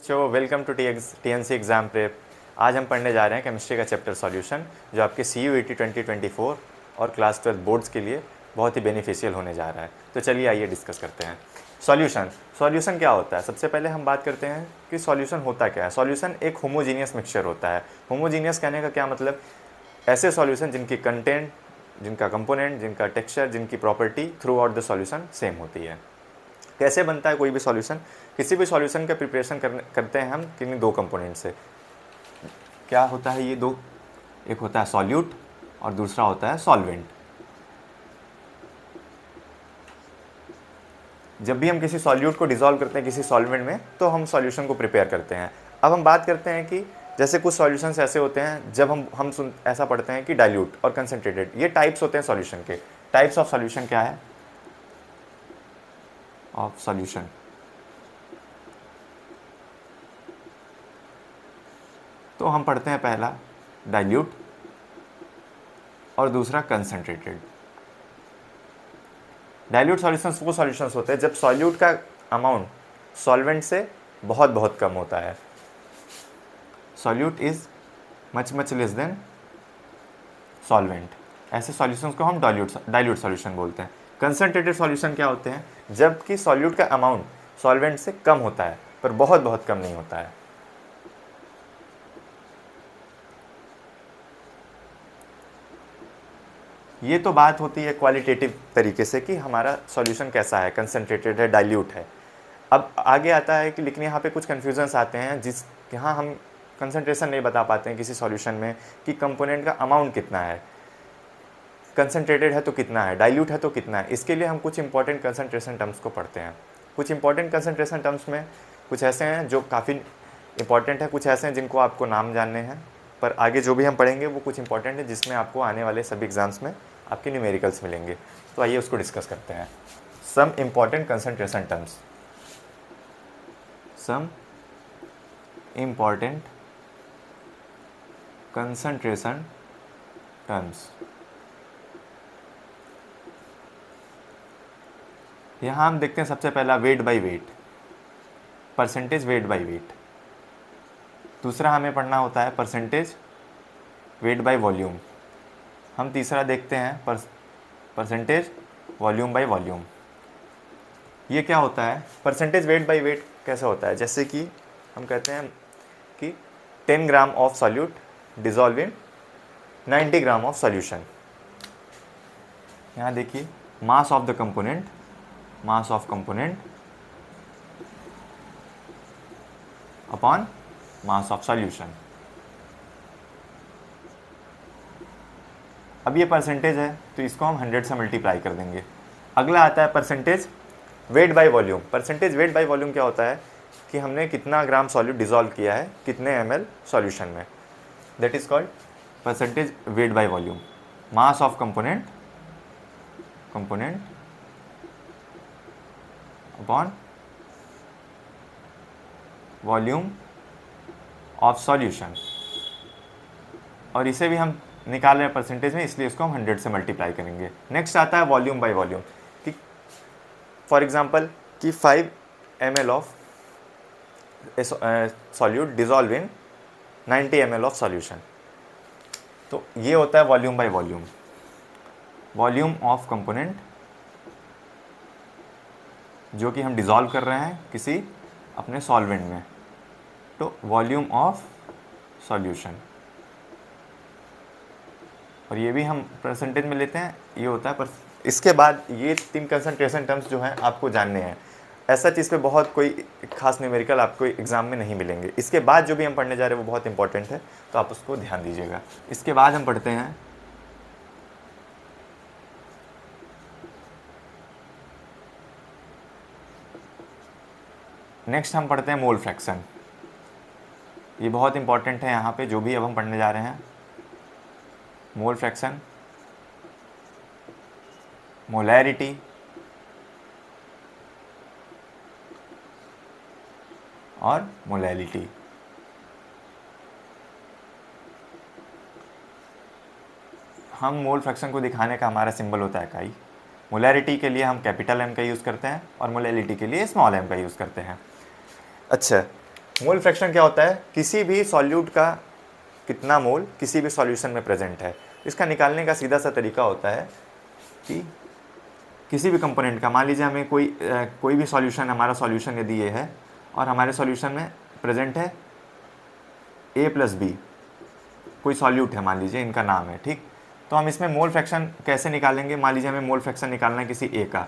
Welcome to TNC exam prep. आज हम पढ़ने जा रहे हैं केमिस्ट्री का चैप्टर सॉल्यूशन, जो आपके CUET 2024 और क्लास 12 बोर्ड्स के लिए बहुत ही बेनिफिशियल होने जा रहा है। तो चलिए आइए डिस्कस करते हैं। सॉल्यूशन क्या होता है? सबसे पहले हम बात करते हैं कि सॉल्यूशन होता क्या है। सॉल्यूशन एक होमोजीनियस मिक्सचर होता है। होमोजीनियस कहने का क्या मतलब? ऐसे सॉल्यूशन जिनकी कंटेंट, जिनका कंपोनेंट, जिनका टेक्सचर, जिनकी property through out the solution same होती है। कैसे बनता है कोई भी सॉल्यूशन? किसी भी सॉल्यूशन का प्रिपरेशन करते हैं हम किन्हीं दो कंपोनेंट से। क्या होता है ये दो? एक होता है सॉल्यूट और दूसरा होता है सॉल्वेंट। जब भी हम किसी सॉल्यूट को डिसॉल्व करते हैं किसी सॉल्वेंट में, तो हम सॉल्यूशन को प्रिपेयर करते हैं। अब हम बात करते हैं कि जैसे कुछ सॉल्यूशंस ऐसे होते हैं, जब हम ऐसा पढ़ते हैं कि डाइल्यूट और कंसनट्रेटेड, ये टाइप्स होते हैं सॉल्यूशन के। टाइप्स ऑफ सॉल्यूशन क्या है? ऑफ सॉल्यूशन तो हम पढ़ते हैं पहला डाइल्यूट और दूसरा कंसनट्रेटेड। डाइल्यूट सॉल्यूशंस वो सॉल्यूशंस होते हैं जब सॉल्यूट का अमाउंट सॉल्वेंट से बहुत बहुत कम होता है। Solute is much less than solvent. ऐसे सॉल्यूशंस को हम डाइल्यूट सॉल्यूशन बोलते हैं। कंसनट्रेटेड सॉल्यूशन क्या होते हैं? जबकि सॉल्यूट का अमाउंट सॉल्वेंट से कम होता है पर बहुत बहुत कम नहीं होता है। ये तो बात होती है क्वालिटेटिव तरीके से कि हमारा सॉल्यूशन कैसा है, कंसनट्रेटेड है, डाइल्यूट है। अब आगे आता है कि लेकिन यहाँ पे कुछ कन्फ्यूजन्स आते हैं, जिस यहाँ हम कंसनट्रेशन नहीं बता पाते हैं किसी सॉल्यूशन में कि कंपोनेंट का अमाउंट कितना है, कंसनट्रेटेड है तो कितना है, डाइल्यूट है तो कितना है। इसके लिए हम कुछ इंपॉर्टेंट कंसनट्रेशन टर्म्स को पढ़ते हैं। कुछ इंपॉर्टेंट कंसनट्रेशन टर्म्स में कुछ ऐसे हैं जो काफ़ी इंपॉर्टेंट है, कुछ ऐसे हैं जिनको आपको नाम जानने हैं, पर आगे जो भी हम पढ़ेंगे वो कुछ इंपॉर्टेंट है जिसमें आपको आने वाले सभी एग्जाम्स में आपके न्यूमेरिकल्स मिलेंगे। तो आइए उसको डिस्कस करते हैं। Some important concentration terms. Some important concentration terms. यहाँ हम देखते हैं सबसे पहला weight by weight, percentage weight by weight. दूसरा हमें पढ़ना होता है परसेंटेज वेट बाय वॉल्यूम। हम तीसरा देखते हैं परसेंटेज वॉल्यूम बाय वॉल्यूम। ये क्या होता है? परसेंटेज वेट बाय वेट कैसे होता है? जैसे कि हम कहते हैं कि 10 gram of solute dissolve in 90 gram of solution. यहाँ देखिए mass of the component, mass of component upon mass of solution. अब ये परसेंटेज है तो इसको हम 100 से मल्टीप्लाई कर देंगे। अगला आता है percentage weight by volume. Percentage weight by volume क्या होता है कि हमने कितना ग्राम सॉल्यूट डिसॉल्व किया है कितने ml सॉल्यूशन में। That is called percentage weight by volume. Mass of component upon volume of solution. और इसे भी हम निकाल रहे हैं परसेंटेज में, इसलिए इसको हम 100 से मल्टीप्लाई करेंगे। नेक्स्ट आता है वॉल्यूम बाय वॉल्यूम कि फॉर एग्जांपल कि 5 ml of solute dissolve in 90 ml of solution. तो ये होता है volume by volume. Volume of component जो कि हम डिसॉल्व कर रहे हैं किसी अपने सॉल्वेंट में, तो वॉल्यूम ऑफ सॉल्यूशन। और ये भी हम परसेंटेज में लेते हैं, ये होता है पर इसके बाद ये 3 कंसनट्रेशन टर्म्स जो हैं आपको जानने हैं। ऐसा चीज़ पे बहुत कोई खास न्यूमेरिकल आपको एग्जाम में नहीं मिलेंगे। इसके बाद जो भी हम पढ़ने जा रहे हैं वो बहुत इंपॉर्टेंट है, तो आप उसको ध्यान दीजिएगा। इसके बाद हम पढ़ते हैं नेक्स्ट हम पढ़ते हैं मोल फ्रैक्शन। ये बहुत इंपॉर्टेंट है यहाँ पे जो भी अब हम पढ़ने जा रहे हैं। मोल फ्रैक्शन, मोलैरिटी और मोलैलिटी। हम मोल फ्रैक्शन को दिखाने का हमारा सिंबल होता है इकाई। मोलैरिटी के लिए हम कैपिटल M का यूज़ करते हैं और मोलैलिटी के लिए स्मॉल m का यूज़ करते हैं। अच्छा, मोल फ्रैक्शन क्या होता है, किसी भी सॉल्यूट का कितना मोल किसी भी सॉल्यूशन में प्रेजेंट है। इसका निकालने का सीधा सा तरीका होता है कि किसी भी कंपोनेंट का, मान लीजिए हमें कोई भी सॉल्यूशन, हमारा सॉल्यूशन यदि ये है और हमारे सॉल्यूशन में प्रेजेंट है a + b, कोई सॉल्यूट है, मान लीजिए इनका नाम है, ठीक। तो हम इसमें मोल फ्रैक्शन कैसे निकालेंगे, मान लीजिए हमें मोल फ्रैक्शन निकालना है किसी a का,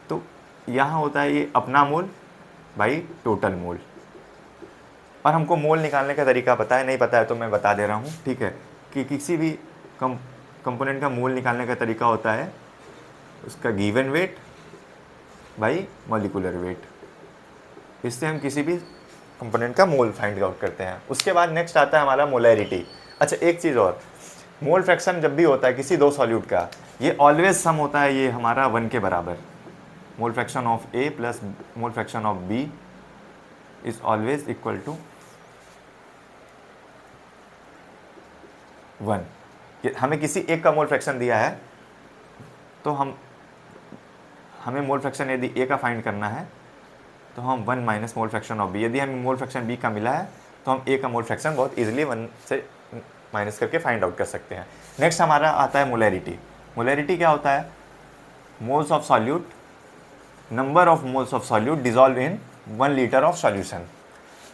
तो यहाँ होता है ये अपना मोल बाई टोटल मोल। और हमको मोल निकालने का तरीका पता है, नहीं पता है तो मैं बता दे रहा हूँ, ठीक है, कि किसी भी कंपोनेंट का मोल निकालने का तरीका होता है उसका given weight by molecular weight. इससे हम किसी भी कंपोनेंट का मोल फाइंड आउट करते हैं। उसके बाद नेक्स्ट आता है हमारा मोलैरिटी। अच्छा, एक चीज़ और, मोल फ्रैक्शन जब भी होता है किसी दो सॉल्यूट का, ये ऑलवेज सम होता है, ये हमारा 1 के बराबर। Mole fraction of A plus mole fraction of B is always equal to 1। हमें किसी एक का मोल फ्रैक्शन दिया है तो हमें मोल फ्रैक्शन यदि A का फाइंड करना है तो हम 1 minus mole fraction of B, यदि हमें मोल फ्रैक्शन B का मिला है तो हम A का मोल फ्रैक्शन बहुत इजीली 1 से माइनस करके फाइंड आउट कर सकते हैं। नेक्स्ट हमारा आता है मोलैरिटी। मोलैरिटी क्या होता है, moles of solute, number of moles of solute dissolve in 1 litre of solution.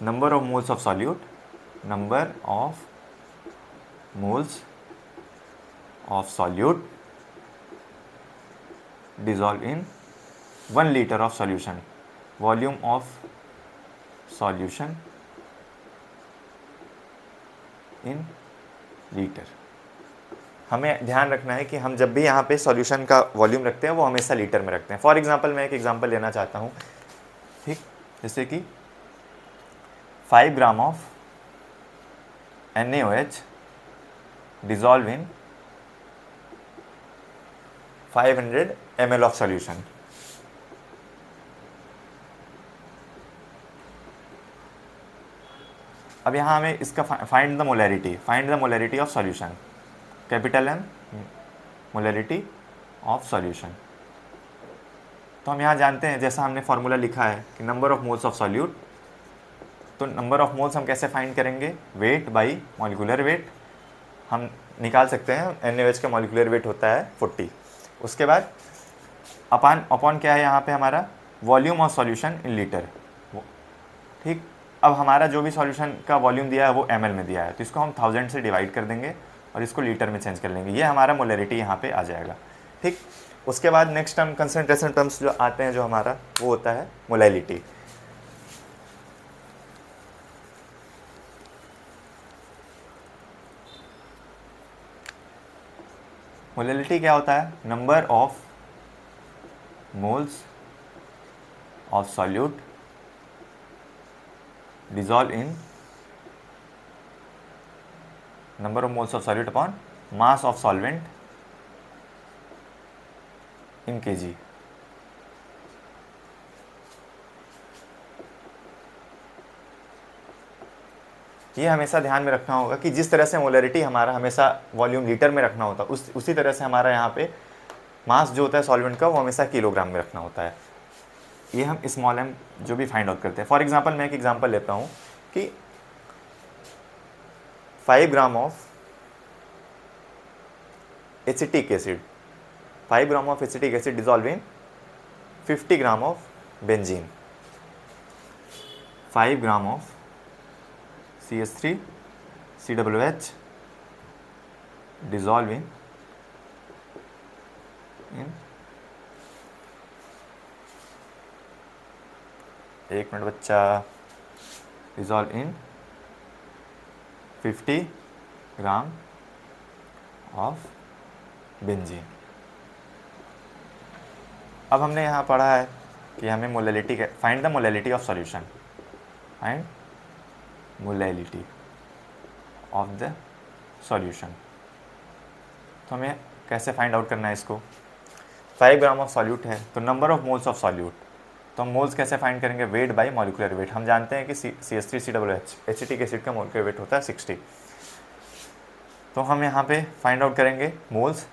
Number of moles of solute, number of moles of solute dissolve in 1 liter of solution, volume of solution in liter। हमें ध्यान रखना है कि हम जब भी यहाँ पे सॉल्यूशन का वॉल्यूम रखते हैं वो हमेशा लीटर में रखते हैं। फॉर एग्जांपल मैं एक एग्जांपल लेना चाहता हूँ, ठीक, जैसे कि 5 gram of NaOH dissolve in 500 ml of solution. अब यहाँ हमें इसका find the molarity of solution, capital M molarity of solution. तो हम यहाँ जानते हैं, जैसा हमने फॉर्मूला लिखा है कि number of moles of solute, तो नंबर ऑफ मोल्स हम कैसे फाइंड करेंगे, वेट बाई मॉलिक्यूलर वेट। हम निकाल सकते हैं NaOH का मॉलिक्यूलर वेट होता है 40। उसके बाद अपॉन क्या है यहाँ पे हमारा, volume of solution in litre, ठीक। अब हमारा जो भी सॉल्यूशन का वॉल्यूम दिया है वो ml में दिया है, तो इसको हम 1000 से डिवाइड कर देंगे और इसको लीटर में चेंज कर लेंगे, ये हमारा मोलैरिटी यहाँ पे आ जाएगा, ठीक। उसके बाद नेक्स्ट टर्म, कंसंट्रेशन टर्म्स जो आते हैं, जो हमारा वो होता है मोलैलिटी। मोलैलिटी क्या होता है, number of moles of solute dissolve in number of moles of solute upon mass of solvent in kg। ये हमेशा ध्यान में रखना होगा कि जिस तरह से मोलैरिटी हमारा हमेशा वॉल्यूम लीटर में रखना होता है, उसी तरह से हमारा यहाँ पे मास जो होता है सॉल्वेंट का वो हमेशा किलोग्राम में रखना होता है। ये हम स्मॉल m जो भी फाइंड आउट करते हैं। फॉर एग्जांपल मैं एक एग्जांपल लेता हूँ कि 5 gram of acetic acid, 5 gram of acetic acid dissolve in 50 gram of benzene. 5 gram of CH3 COOH dissolve in एक मिनट बच्चा, dissolve in 50 gram of benzene. अब हमने यहाँ पढ़ा है कि हमें molality, find the molality of solution, find molality of the solution. तो हमें कैसे फाइंड आउट करना है इसको, 5 ग्राम ऑफ सॉल्यूट है तो number of moles of solute, तो हम मोल्स कैसे फाइंड करेंगे, वेट बाई मॉलिक्यूलर वेट। हम जानते हैं कि CH3 COOH एसिटिक एसिड का मॉलिक्यूलर वेट होता है 60, तो हम यहाँ पे फाइंड आउट करेंगे moles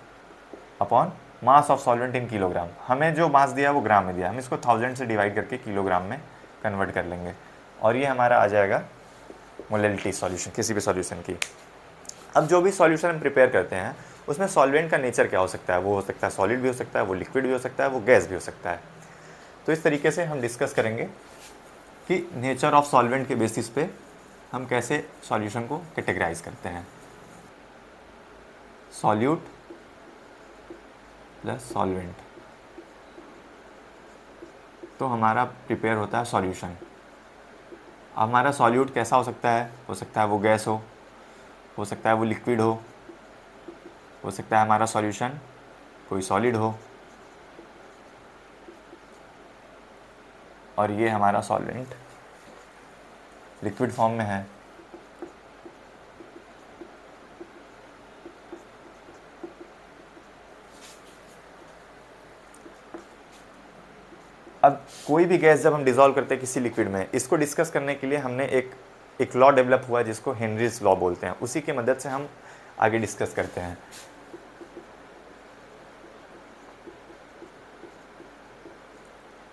upon mass of solvent in kilogram. हमें जो मास दिया वो ग्राम में दिया, हम इसको 1000 से डिवाइड करके किलोग्राम में कन्वर्ट कर लेंगे। और ये हमारा आ जाएगा मोलैलिटी सॉल्यूशन किसी भी सॉल्यूशन की। अब जो भी सॉल्यूशन हम प्रिपेयर करते हैं उसमें सॉल्वेंट का नेचर क्या हो सकता है, वो हो सकता है सॉलिड भी हो सकता है, वो लिक्विड भी हो सकता है, वो गैस भी हो सकता है। तो इस तरीके से हम डिस्कस करेंगे कि नेचर ऑफ सॉल्वेंट के बेसिस पे हम कैसे सॉल्यूशन को कैटेगराइज करते हैं। सॉल्यूट प्लस सॉल्वेंट, तो हमारा प्रिपेयर होता है सॉल्यूशन। हमारा सॉल्यूट कैसा हो सकता है वो गैस हो सकता है वो लिक्विड हो सकता है हमारा सॉल्यूशन कोई सॉलिड हो, और ये हमारा सॉल्वेंट लिक्विड फॉर्म में है। अब कोई भी गैस जब हम डिसॉल्व करते हैं किसी लिक्विड में, इसको डिस्कस करने के लिए हमने एक लॉ डेवलप हुआ है जिसको हेनरीज लॉ बोलते हैं, उसी की मदद से हम आगे डिस्कस करते हैं।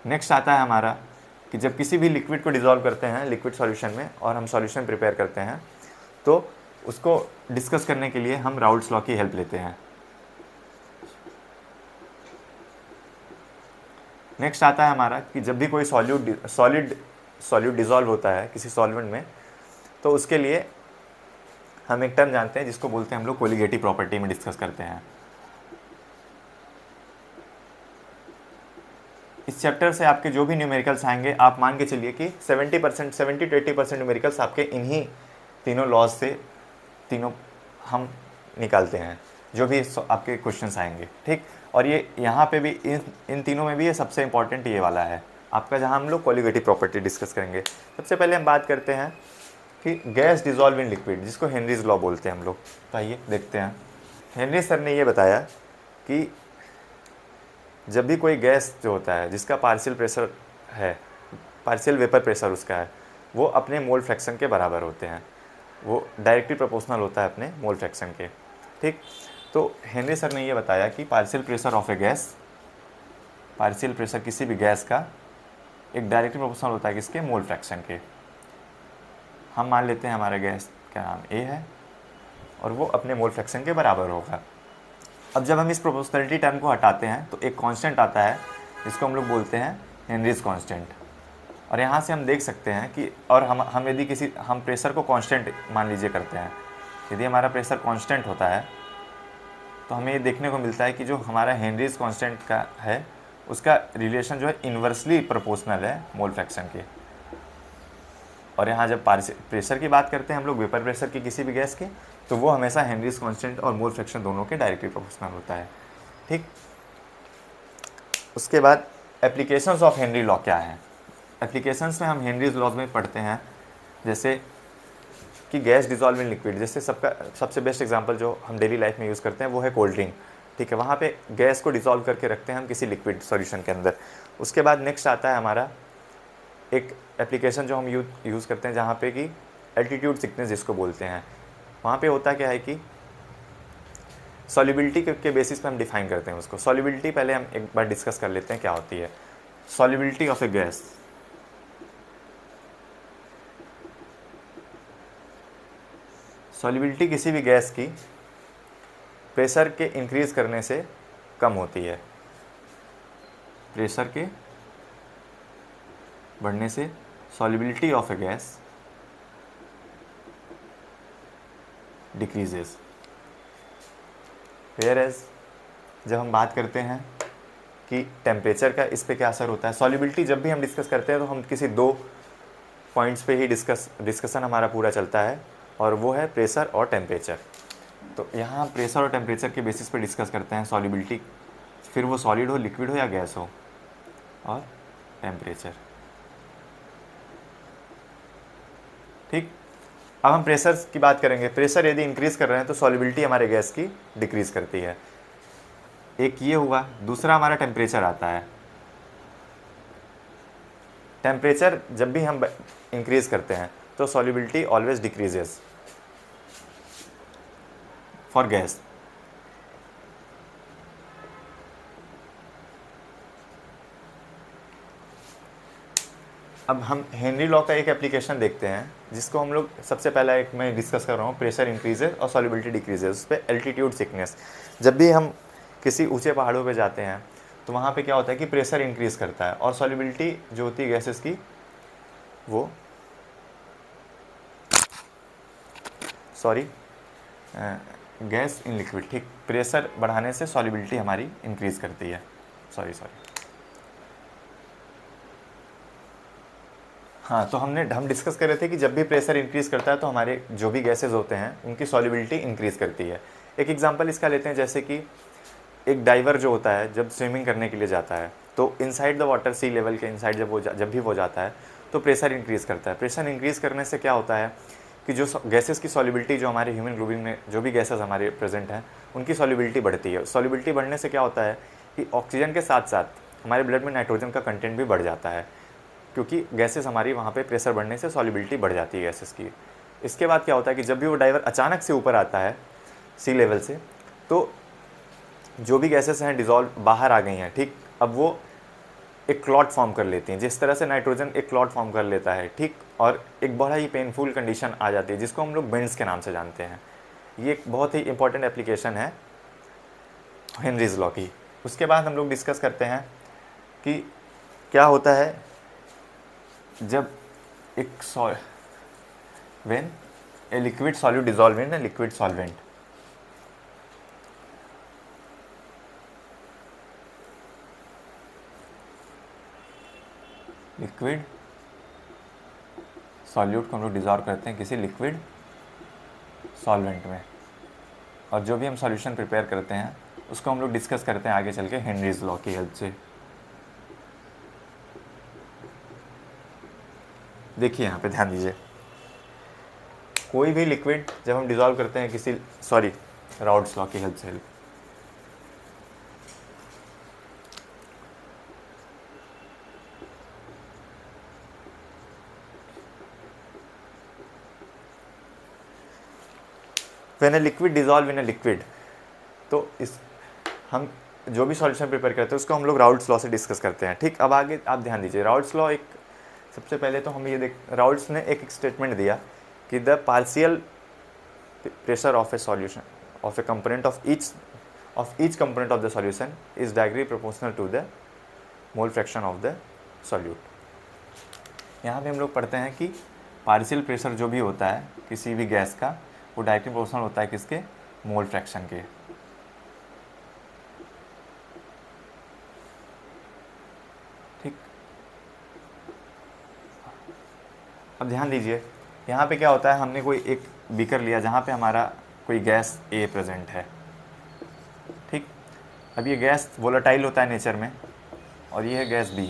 नेक्स्ट आता है हमारा कि जब किसी भी लिक्विड को डिसॉल्व करते हैं लिक्विड सॉल्यूशन में और हम सॉल्यूशन प्रिपेयर करते हैं तो उसको डिस्कस करने के लिए हम राउल्ट्स लॉ की हेल्प लेते हैं। नेक्स्ट आता है हमारा कि जब भी कोई सॉल्यूट डिसॉल्व होता है किसी सॉल्वेंट में, तो उसके लिए हम एक टर्म जानते हैं जिसको बोलते हैं हम लोग कोलिगेटिव प्रॉपर्टी में डिस्कस करते हैं। इस चैप्टर से आपके जो भी न्यूमेरिकल्स आएंगे आप मान के चलिए कि 70% 70 to 80% न्यूमेरिकल्स आपके इन्हीं तीनों लॉज से तीनों हम निकालते हैं जो भी आपके क्वेश्चंस आएंगे, ठीक। और ये यहाँ पे भी इन तीनों में भी ये सबसे इंपॉर्टेंट ये वाला है आपका, जहाँ हम लोग कोलिगेटिव प्रॉपर्टी डिस्कस करेंगे। सबसे पहले हम बात करते हैं कि गैस डिसॉल्व इन लिक्विड, जिसको हेनरीज लॉ बोलते हैं हम लोग। तो आइए देखते हैं। हेनरी सर ने ये बताया कि जब भी कोई गैस जो होता है जिसका पार्शियल प्रेशर है, पार्शियल वेपर प्रेशर उसका है, वो अपने मोल फ्रैक्शन के बराबर होते हैं, वो डायरेक्टली प्रोपोर्शनल होता है अपने मोल फ्रैक्शन के, ठीक। तो हेनरी सर ने ये बताया कि partial pressure of A gas, partial pressure किसी भी गैस का एक डायरेक्टली प्रोपोर्शनल होता है किसके, मोल फ्रैक्शन के। हम मान लेते हैं हमारा गैस का नाम ए है और वो अपने मोल फ्रैक्शन के बराबर होगा। अब जब हम इस प्रोपोर्शनलिटी टर्म को हटाते हैं तो एक कांस्टेंट आता है जिसको हम लोग बोलते हैं हेनरीज कांस्टेंट। और यहाँ से हम देख सकते हैं कि और हम यदि हम प्रेशर को कांस्टेंट मान लीजिए करते हैं, यदि हमारा प्रेशर कांस्टेंट होता है तो हमें ये देखने को मिलता है कि जो हमारा हेनरीज कांस्टेंट का है उसका रिलेशन जो है इन्वर्सली प्रोपोर्शनल है मोल फ्रैक्शन के। और यहाँ जब प्रेशर की बात करते हैं हम लोग वेपर प्रेशर की किसी भी गैस के, तो वो हमेशा हेनरीज कांस्टेंट और मोल फ्रैक्शन दोनों के डायरेक्टली प्रोपोर्शनल होता है, ठीक। उसके बाद एप्लीकेशंस ऑफ हेनरी लॉ क्या है। एप्लीकेशंस में हम हेनरीज लॉज में पढ़ते हैं जैसे कि गैस डिसॉल्व इन लिक्विड, जैसे सबसे बेस्ट एग्जांपल जो हम डेली लाइफ में यूज़ करते हैं वो है कोल्ड ड्रिंक, ठीक है। वहाँ पे गैस को डिसॉल्व करके रखते हैं हम किसी लिक्विड सॉल्यूशन के अंदर। उसके बाद नेक्स्ट आता है हमारा एक एप्लीकेशन जो हम यूज़ करते हैं जहाँ पे कि एल्टीट्यूड सिकनेस जिसको बोलते हैं। वहाँ पे होता क्या है कि सॉल्युबिलिटी के बेसिस पे हम डिफाइन करते हैं उसको। सॉल्युबिलिटी पहले हम एक बार डिस्कस कर लेते हैं क्या होती है। Solubility of A gas, solubility किसी भी गैस की प्रेशर के इंक्रीज करने से कम होती है, प्रेशर के बढ़ने से solubility of A gas decreases. Whereas जब हम बात करते हैं कि टेम्परेचर का इस पे क्या असर होता है, सॉल्युबिलिटी जब भी हम डिस्कस करते हैं तो हम किसी दो पॉइंट्स पे ही डिस्कशन हमारा पूरा चलता है और वो है प्रेशर और टेम्परेचर। तो यहाँ हम प्रेशर और टेम्परेचर के बेसिस पे डिस्कस करते हैं सॉल्युबिलिटी, फिर वो सॉलिड हो, लिक्विड हो या गैस हो, और टेम्परेचर, ठीक। अब हम प्रेशर की बात करेंगे। प्रेशर यदि इंक्रीज़ कर रहे हैं तो सॉल्युबिलिटी हमारे गैस की डिक्रीज़ करती है, एक ये हुआ। दूसरा हमारा टेम्परेचर आता है। टेम्परेचर जब भी हम इंक्रीज़ करते हैं तो solubility always decreases for gas. अब हम हेनरी लॉ का एक एप्लीकेशन देखते हैं, जिसको हम लोग सबसे पहला एक मैं डिस्कस कर रहा हूँ, प्रेशर इंक्रीजेज और सॉल्युबिलिटी डिक्रीजेज। उस पर एल्टीट्यूड सिकनेस, जब भी हम किसी ऊंचे पहाड़ों पे जाते हैं तो वहाँ पे क्या होता है कि प्रेशर इंक्रीज़ करता है और सॉल्युबिलिटी जो होती है गैसेस की वो गैस इन लिक्विड, ठीक, प्रेशर बढ़ाने से सॉल्युबिलिटी हमारी इंक्रीज़ करती है। सॉरी हाँ, तो हम डिस्कस कर रहे थे कि जब भी प्रेशर इंक्रीज़ करता है तो हमारे जो भी गैसेस होते हैं उनकी सॉल्युबिलिटी इंक्रीज़ करती है। एक एग्जांपल इसका लेते हैं, जैसे कि एक डाइवर जो होता है जब स्विमिंग करने के लिए जाता है तो inside the water, sea level के इनसाइड जब भी वो जाता है तो प्रेशर इंक्रीज़ करता है। प्रेशर इंक्रीज़ करने से क्या होता है कि जो गैसेस की सॉल्युबिलिटी, जो हमारे ह्यूमन ग्लोबिन में जो भी गैसेस हमारे प्रेजेंट हैं उनकी सॉल्युबिलिटी बढ़ती है। सॉल्युबिलिटी बढ़ने से क्या होता है कि ऑक्सीजन के साथ साथ हमारे ब्लड में नाइट्रोजन का कंटेंट भी बढ़ जाता है, क्योंकि गैसेस हमारी वहाँ पे प्रेशर बढ़ने से सॉल्युबिलिटी बढ़ जाती है गैसेस की। इसके बाद क्या होता है कि जब भी वो डाइवर अचानक से ऊपर आता है सी लेवल से, तो जो भी गैसेस हैं डिज़ोल्व बाहर आ गई हैं, ठीक, अब वो एक क्लॉट फॉर्म कर लेती हैं, जिस तरह से नाइट्रोजन एक क्लॉट फॉर्म कर लेता है, ठीक, और एक बड़ा ही पेनफुल कंडीशन आ जाती है जिसको हम लोग बेंड्स के नाम से जानते हैं। ये एक बहुत ही इंपॉर्टेंट एप्लीकेशन है हेनरीज लॉ की। उसके बाद हम लोग डिस्कस करते हैं कि क्या होता है जब एक when a liquid solute dissolve in a liquid solvent. Liquid solute को हम लोग डिजॉल्व करते हैं किसी लिक्विड सॉल्वेंट में, और जो भी हम सॉल्यूशन प्रिपेयर करते हैं उसको हम लोग डिस्कस करते हैं आगे चल के हेनरीज लॉ की हेल्प से। देखिए यहाँ पे ध्यान दीजिए, कोई भी लिक्विड जब हम डिजॉल्व करते हैं किसी, राउल्ट्स लॉ की हेल्प से, when a liquid dissolve in a liquid, तो इस हम जो भी सॉल्यूशन प्रिपेयर करते हैं उसको हम लोग राउल्ट्स लॉ से डिस्कस करते हैं, ठीक। अब आगे आप ध्यान दीजिए, राउल्ट्स लॉ एक, सबसे पहले तो हम ये राउल्ट्स ने एक स्टेटमेंट दिया कि the partial pressure of a solution of a component of each component of the solution is directly proportional to the mole fraction of the solute. यहाँ पे हम लोग पढ़ते हैं कि पार्शियल प्रेशर जो भी होता है किसी भी गैस का, वो डायरेक्टली प्रोपोर्शनल होता है किसके, मोल फ्रैक्शन के, ठीक। अब ध्यान दीजिए, यहाँ पे क्या होता है, हमने कोई एक बीकर लिया जहाँ पे हमारा कोई गैस ए प्रेजेंट है, ठीक। अब ये गैस वोलेटाइल होता है नेचर में और ये है गैस बी,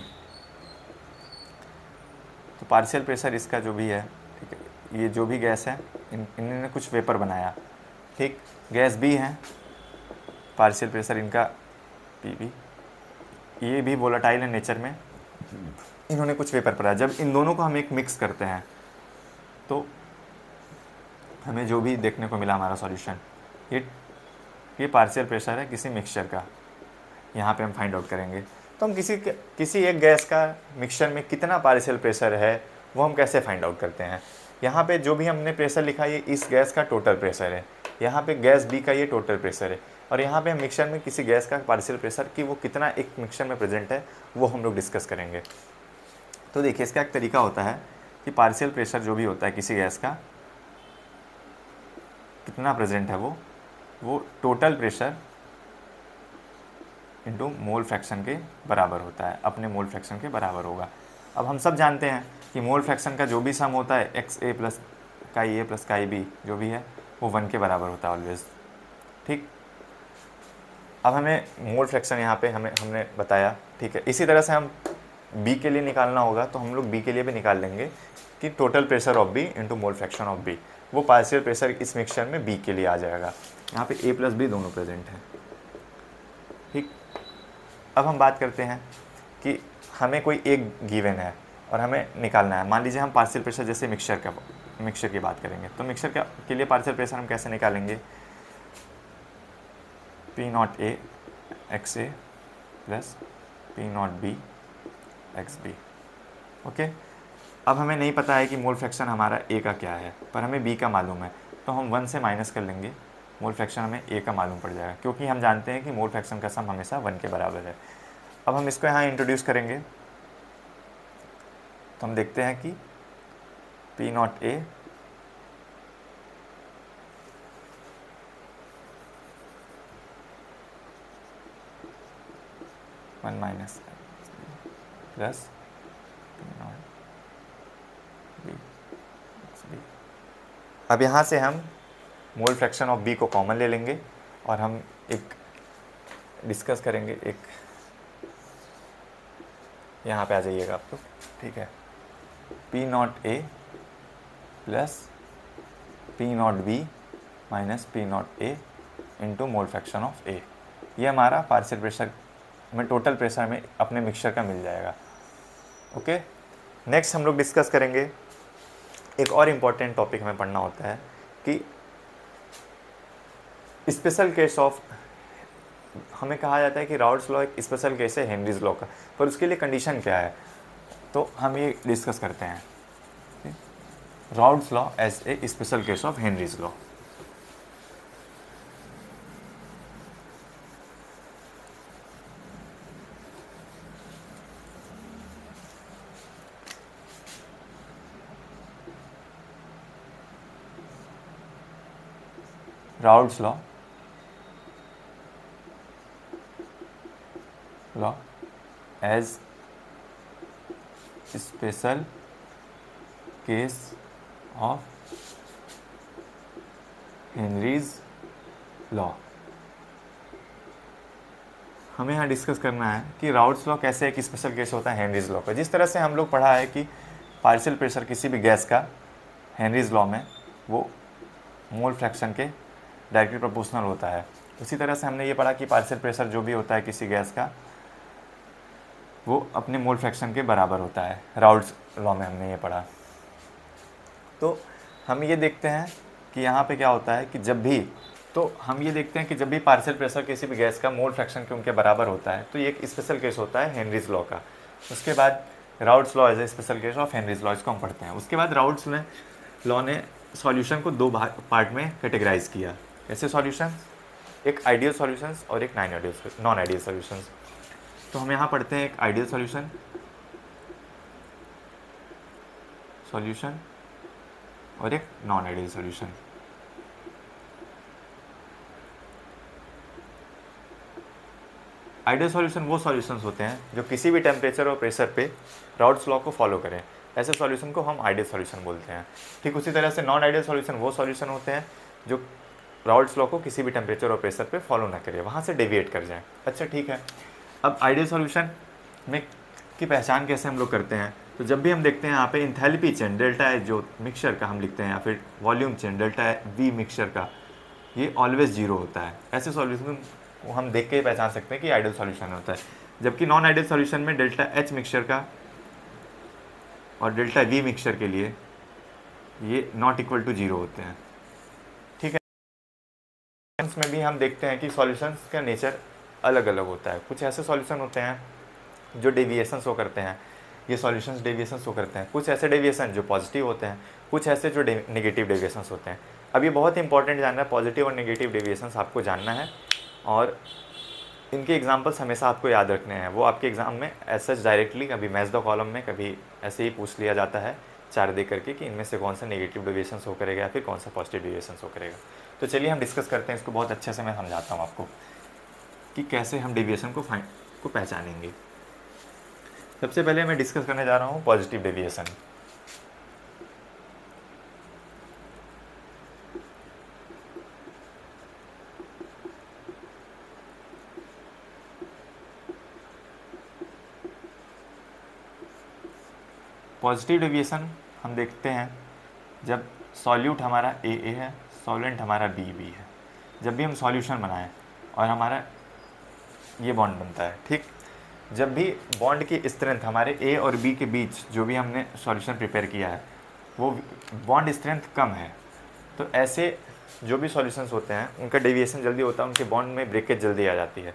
तो पार्शियल प्रेशर इसका जो भी है, ठीक है, ये जो भी गैस है इन्होंने कुछ वेपर बनाया, ठीक, गैस बी है, पार्शियल प्रेशर इनका पी बी, ये भी वोलेटाइल है नेचर में, इन्होंने कुछ वेपर बनाया। जब इन दोनों को हम एक मिक्स करते हैं तो हमें जो भी देखने को मिला हमारा सॉल्यूशन, ये पार्शियल प्रेशर है किसी मिक्सचर का, यहाँ पे हम फाइंड आउट करेंगे। तो हम किसी एक गैस का मिक्सचर में कितना पार्शियल प्रेशर है वो हम कैसे फाइंड आउट करते हैं। यहाँ पे जो भी हमने प्रेशर लिखा ये इस गैस का टोटल प्रेशर है, यहाँ पे गैस बी का ये टोटल प्रेशर है, और यहाँ पे हम मिक्सचर में किसी गैस का पार्शियल प्रेशर कि वो कितना एक मिक्सचर में प्रेजेंट है वो हम लोग डिस्कस करेंगे। तो देखिए, इसका एक तरीका होता है कि पार्शियल प्रेशर जो भी होता है किसी गैस का कितना प्रेजेंट है वो total pressure into mole fraction के बराबर होता है, अपने मोल फ्रैक्शन के बराबर होगा। अब हम सब जानते हैं कि मोल फ्रैक्शन का जो भी सम होता है x A plus chi A plus chi B जो भी है वो 1 के बराबर होता है ऑलवेज, ठीक। अब हमें मोल फ्रैक्शन यहाँ पे हमने बताया, ठीक है। इसी तरह से हम बी के लिए निकालना होगा तो हम लोग बी के लिए भी निकाल लेंगे कि total pressure of B into mole fraction of B, वो पार्शियल प्रेशर इस मिक्सचर में बी के लिए आ जाएगा। यहाँ पे ए प्लस बी दोनों प्रेजेंट हैं, ठीक। अब हम बात करते हैं कि हमें कोई एक गिवन है और हमें निकालना है। मान लीजिए हम पार्शियल प्रेशर, जैसे मिक्सचर की बात करेंगे तो मिक्सचर के लिए पार्शियल प्रेशर हम कैसे निकालेंगे, P naught A X A plus P naught B X B, okay. अब हमें नहीं पता है कि मोल फ्रैक्शन हमारा ए का क्या है, पर हमें बी का मालूम है, तो हम 1 से माइनस कर लेंगे, मोल फ्रैक्शन हमें ए का मालूम पड़ जाएगा, क्योंकि हम जानते हैं कि मोल फ्रैक्शन का सम हमेशा 1 के बराबर है। अब हम इसको यहाँ इंट्रोड्यूस करेंगे, तो हम देखते हैं कि पी नॉट ए one minus plus P naught B. अब यहाँ से हम मोल फ्रैक्शन ऑफ बी को कॉमन ले लेंगे और हम एक डिस्कस करेंगे, एक यहाँ पे आ जाइएगा आप लोग, ठीक है। P naught A plus P naught B minus P naught A into mole fraction of A, ये हमारा पार्शियल प्रेशर में, टोटल प्रेशर में अपने मिक्सचर का मिल जाएगा। ओके, नेक्स्ट हम लोग डिस्कस करेंगे एक और इम्पॉर्टेंट टॉपिक हमें पढ़ना होता है कि स्पेशल केस ऑफ, हमें कहा जाता है कि राउल्ट्स लॉ एक स्पेशल केस है हेनरीज लॉ का, पर उसके लिए कंडीशन क्या है, तो हम ये डिस्कस करते हैं Raoult's law as a special case of Henry's law. Raoult's law as special case of Henry's law. हमें यहाँ डिस्कस करना है कि राउल्ट्स लॉ कैसे एक स्पेशल केस होता है हेनरीज लॉ का। जिस तरह से हम लोग पढ़ा है कि पार्शियल प्रेशर किसी भी गैस का हेनरीज लॉ में वो मोल फ्रैक्शन के डायरेक्टली प्रोपोर्शनल होता है, उसी तरह से हमने ये पढ़ा कि पार्शियल प्रेशर जो भी होता है किसी गैस का वो अपने मोल फ्रैक्शन के बराबर होता है। राउल्ट्स लॉ में हमने ये पढ़ा। तो हम ये देखते हैं कि यहाँ पे क्या होता है कि जब भी पार्शियल प्रेशर किसी भी गैस का मोल फ्रैक्शन के उनके बराबर होता है, तो ये एक स्पेशल केस होता है हेनरीज लॉ का। उसके बाद Raoult's law as a special case of Henry's law, इसको हम पढ़ते हैं। उसके बाद राउल्ट्स लॉ ने सॉल्यूशन को दो पार्ट में कैटेगराइज किया। कैसे सॉल्यूशन, एक आइडियल सॉल्यूशंस और एक नॉन आइडियल सॉल्यूशंस। तो हम यहाँ पढ़ते हैं एक आइडियल सॉल्यूशन और एक non ideal solution. Ideal solution वो सॉल्यूशंस होते हैं जो किसी भी टेम्परेचर और प्रेशर पे राउल्ट्स लॉ को फॉलो करें, ऐसे सॉल्यूशन को हम आइडियल सॉल्यूशन बोलते हैं। ठीक उसी तरह से नॉन आइडियल सॉल्यूशन वो सॉल्यूशन होते हैं जो राउल्ट्स लॉ को किसी भी टेम्परेचर और प्रेशर पे फॉलो ना करें, वहाँ से डेविएट कर जाए। अच्छा ठीक है, अब आइडियल सॉल्यूशन में की पहचान कैसे हम लोग करते हैं, तो जब भी हम देखते हैं यहाँ पे इंथैल्पी चेंज डेल्टा है जो मिक्सचर का हम लिखते हैं, या फिर वॉल्यूम चेंज डेल्टा है वी मिक्सचर का, ये ऑलवेज जीरो होता है। ऐसे सॉल्यूशन को हम देख के ही पहचान सकते हैं कि आइडियल सॉल्यूशन होता है। जबकि नॉन आइडियल सॉल्यूशन में डेल्टा एच मिक्सचर का और डेल्टा वी मिक्सचर के लिए ये नॉट इक्वल टू जीरो होते हैं। ठीक है, में भी हम देखते हैं कि सॉल्यूशंस का नेचर अलग अलग होता है। कुछ ऐसे सॉल्यूशन होते हैं जो डेविएशन शो करते हैं, ये सॉल्यूशंस डेविएशन शो करते हैं। कुछ ऐसे डेविएशन जो पॉजिटिव होते हैं, कुछ ऐसे जो नेगेटिव डेविएशंस होते हैं। अब ये बहुत इंपॉर्टेंट जानना है, पॉजिटिव और नेगेटिव डेविएशंस आपको जानना है, और इनके एग्जांपल्स हमेशा आपको याद रखने हैं। वो आपके एग्जाम में ऐसा डायरेक्टली कभी मैच द कॉलम में कभी ऐसे ही पूछ लिया जाता है 4 दे करके कि इनमें से कौन सा नेगेटिव डेविएशन शो करेगा या फिर कौन सा पॉजिटिव डेविएशन शो करेगा। तो चलिए हम डिस्कस करते हैं इसको, बहुत अच्छे से मैं समझाता हूँ आपको कि कैसे हम डेविएशन को पहचानेंगे। सबसे पहले मैं डिस्कस करने जा रहा हूँ पॉजिटिव डेविएशन। पॉजिटिव डेविएशन हम देखते हैं जब सॉल्यूट हमारा ए है, सॉल्वेंट हमारा बी है। जब भी हम सॉल्यूशन बनाएं और हमारा ये बॉन्ड बनता है, ठीक, जब भी बॉन्ड की स्ट्रेंथ हमारे ए और बी के बीच जो भी हमने सॉल्यूशन प्रिपेयर किया है वो बॉन्ड स्ट्रेंथ कम है, तो ऐसे जो भी सॉल्यूशंस होते हैं उनका डेविएशन जल्दी होता है, उनके बॉन्ड में ब्रेकेज जल्दी आ जाती है।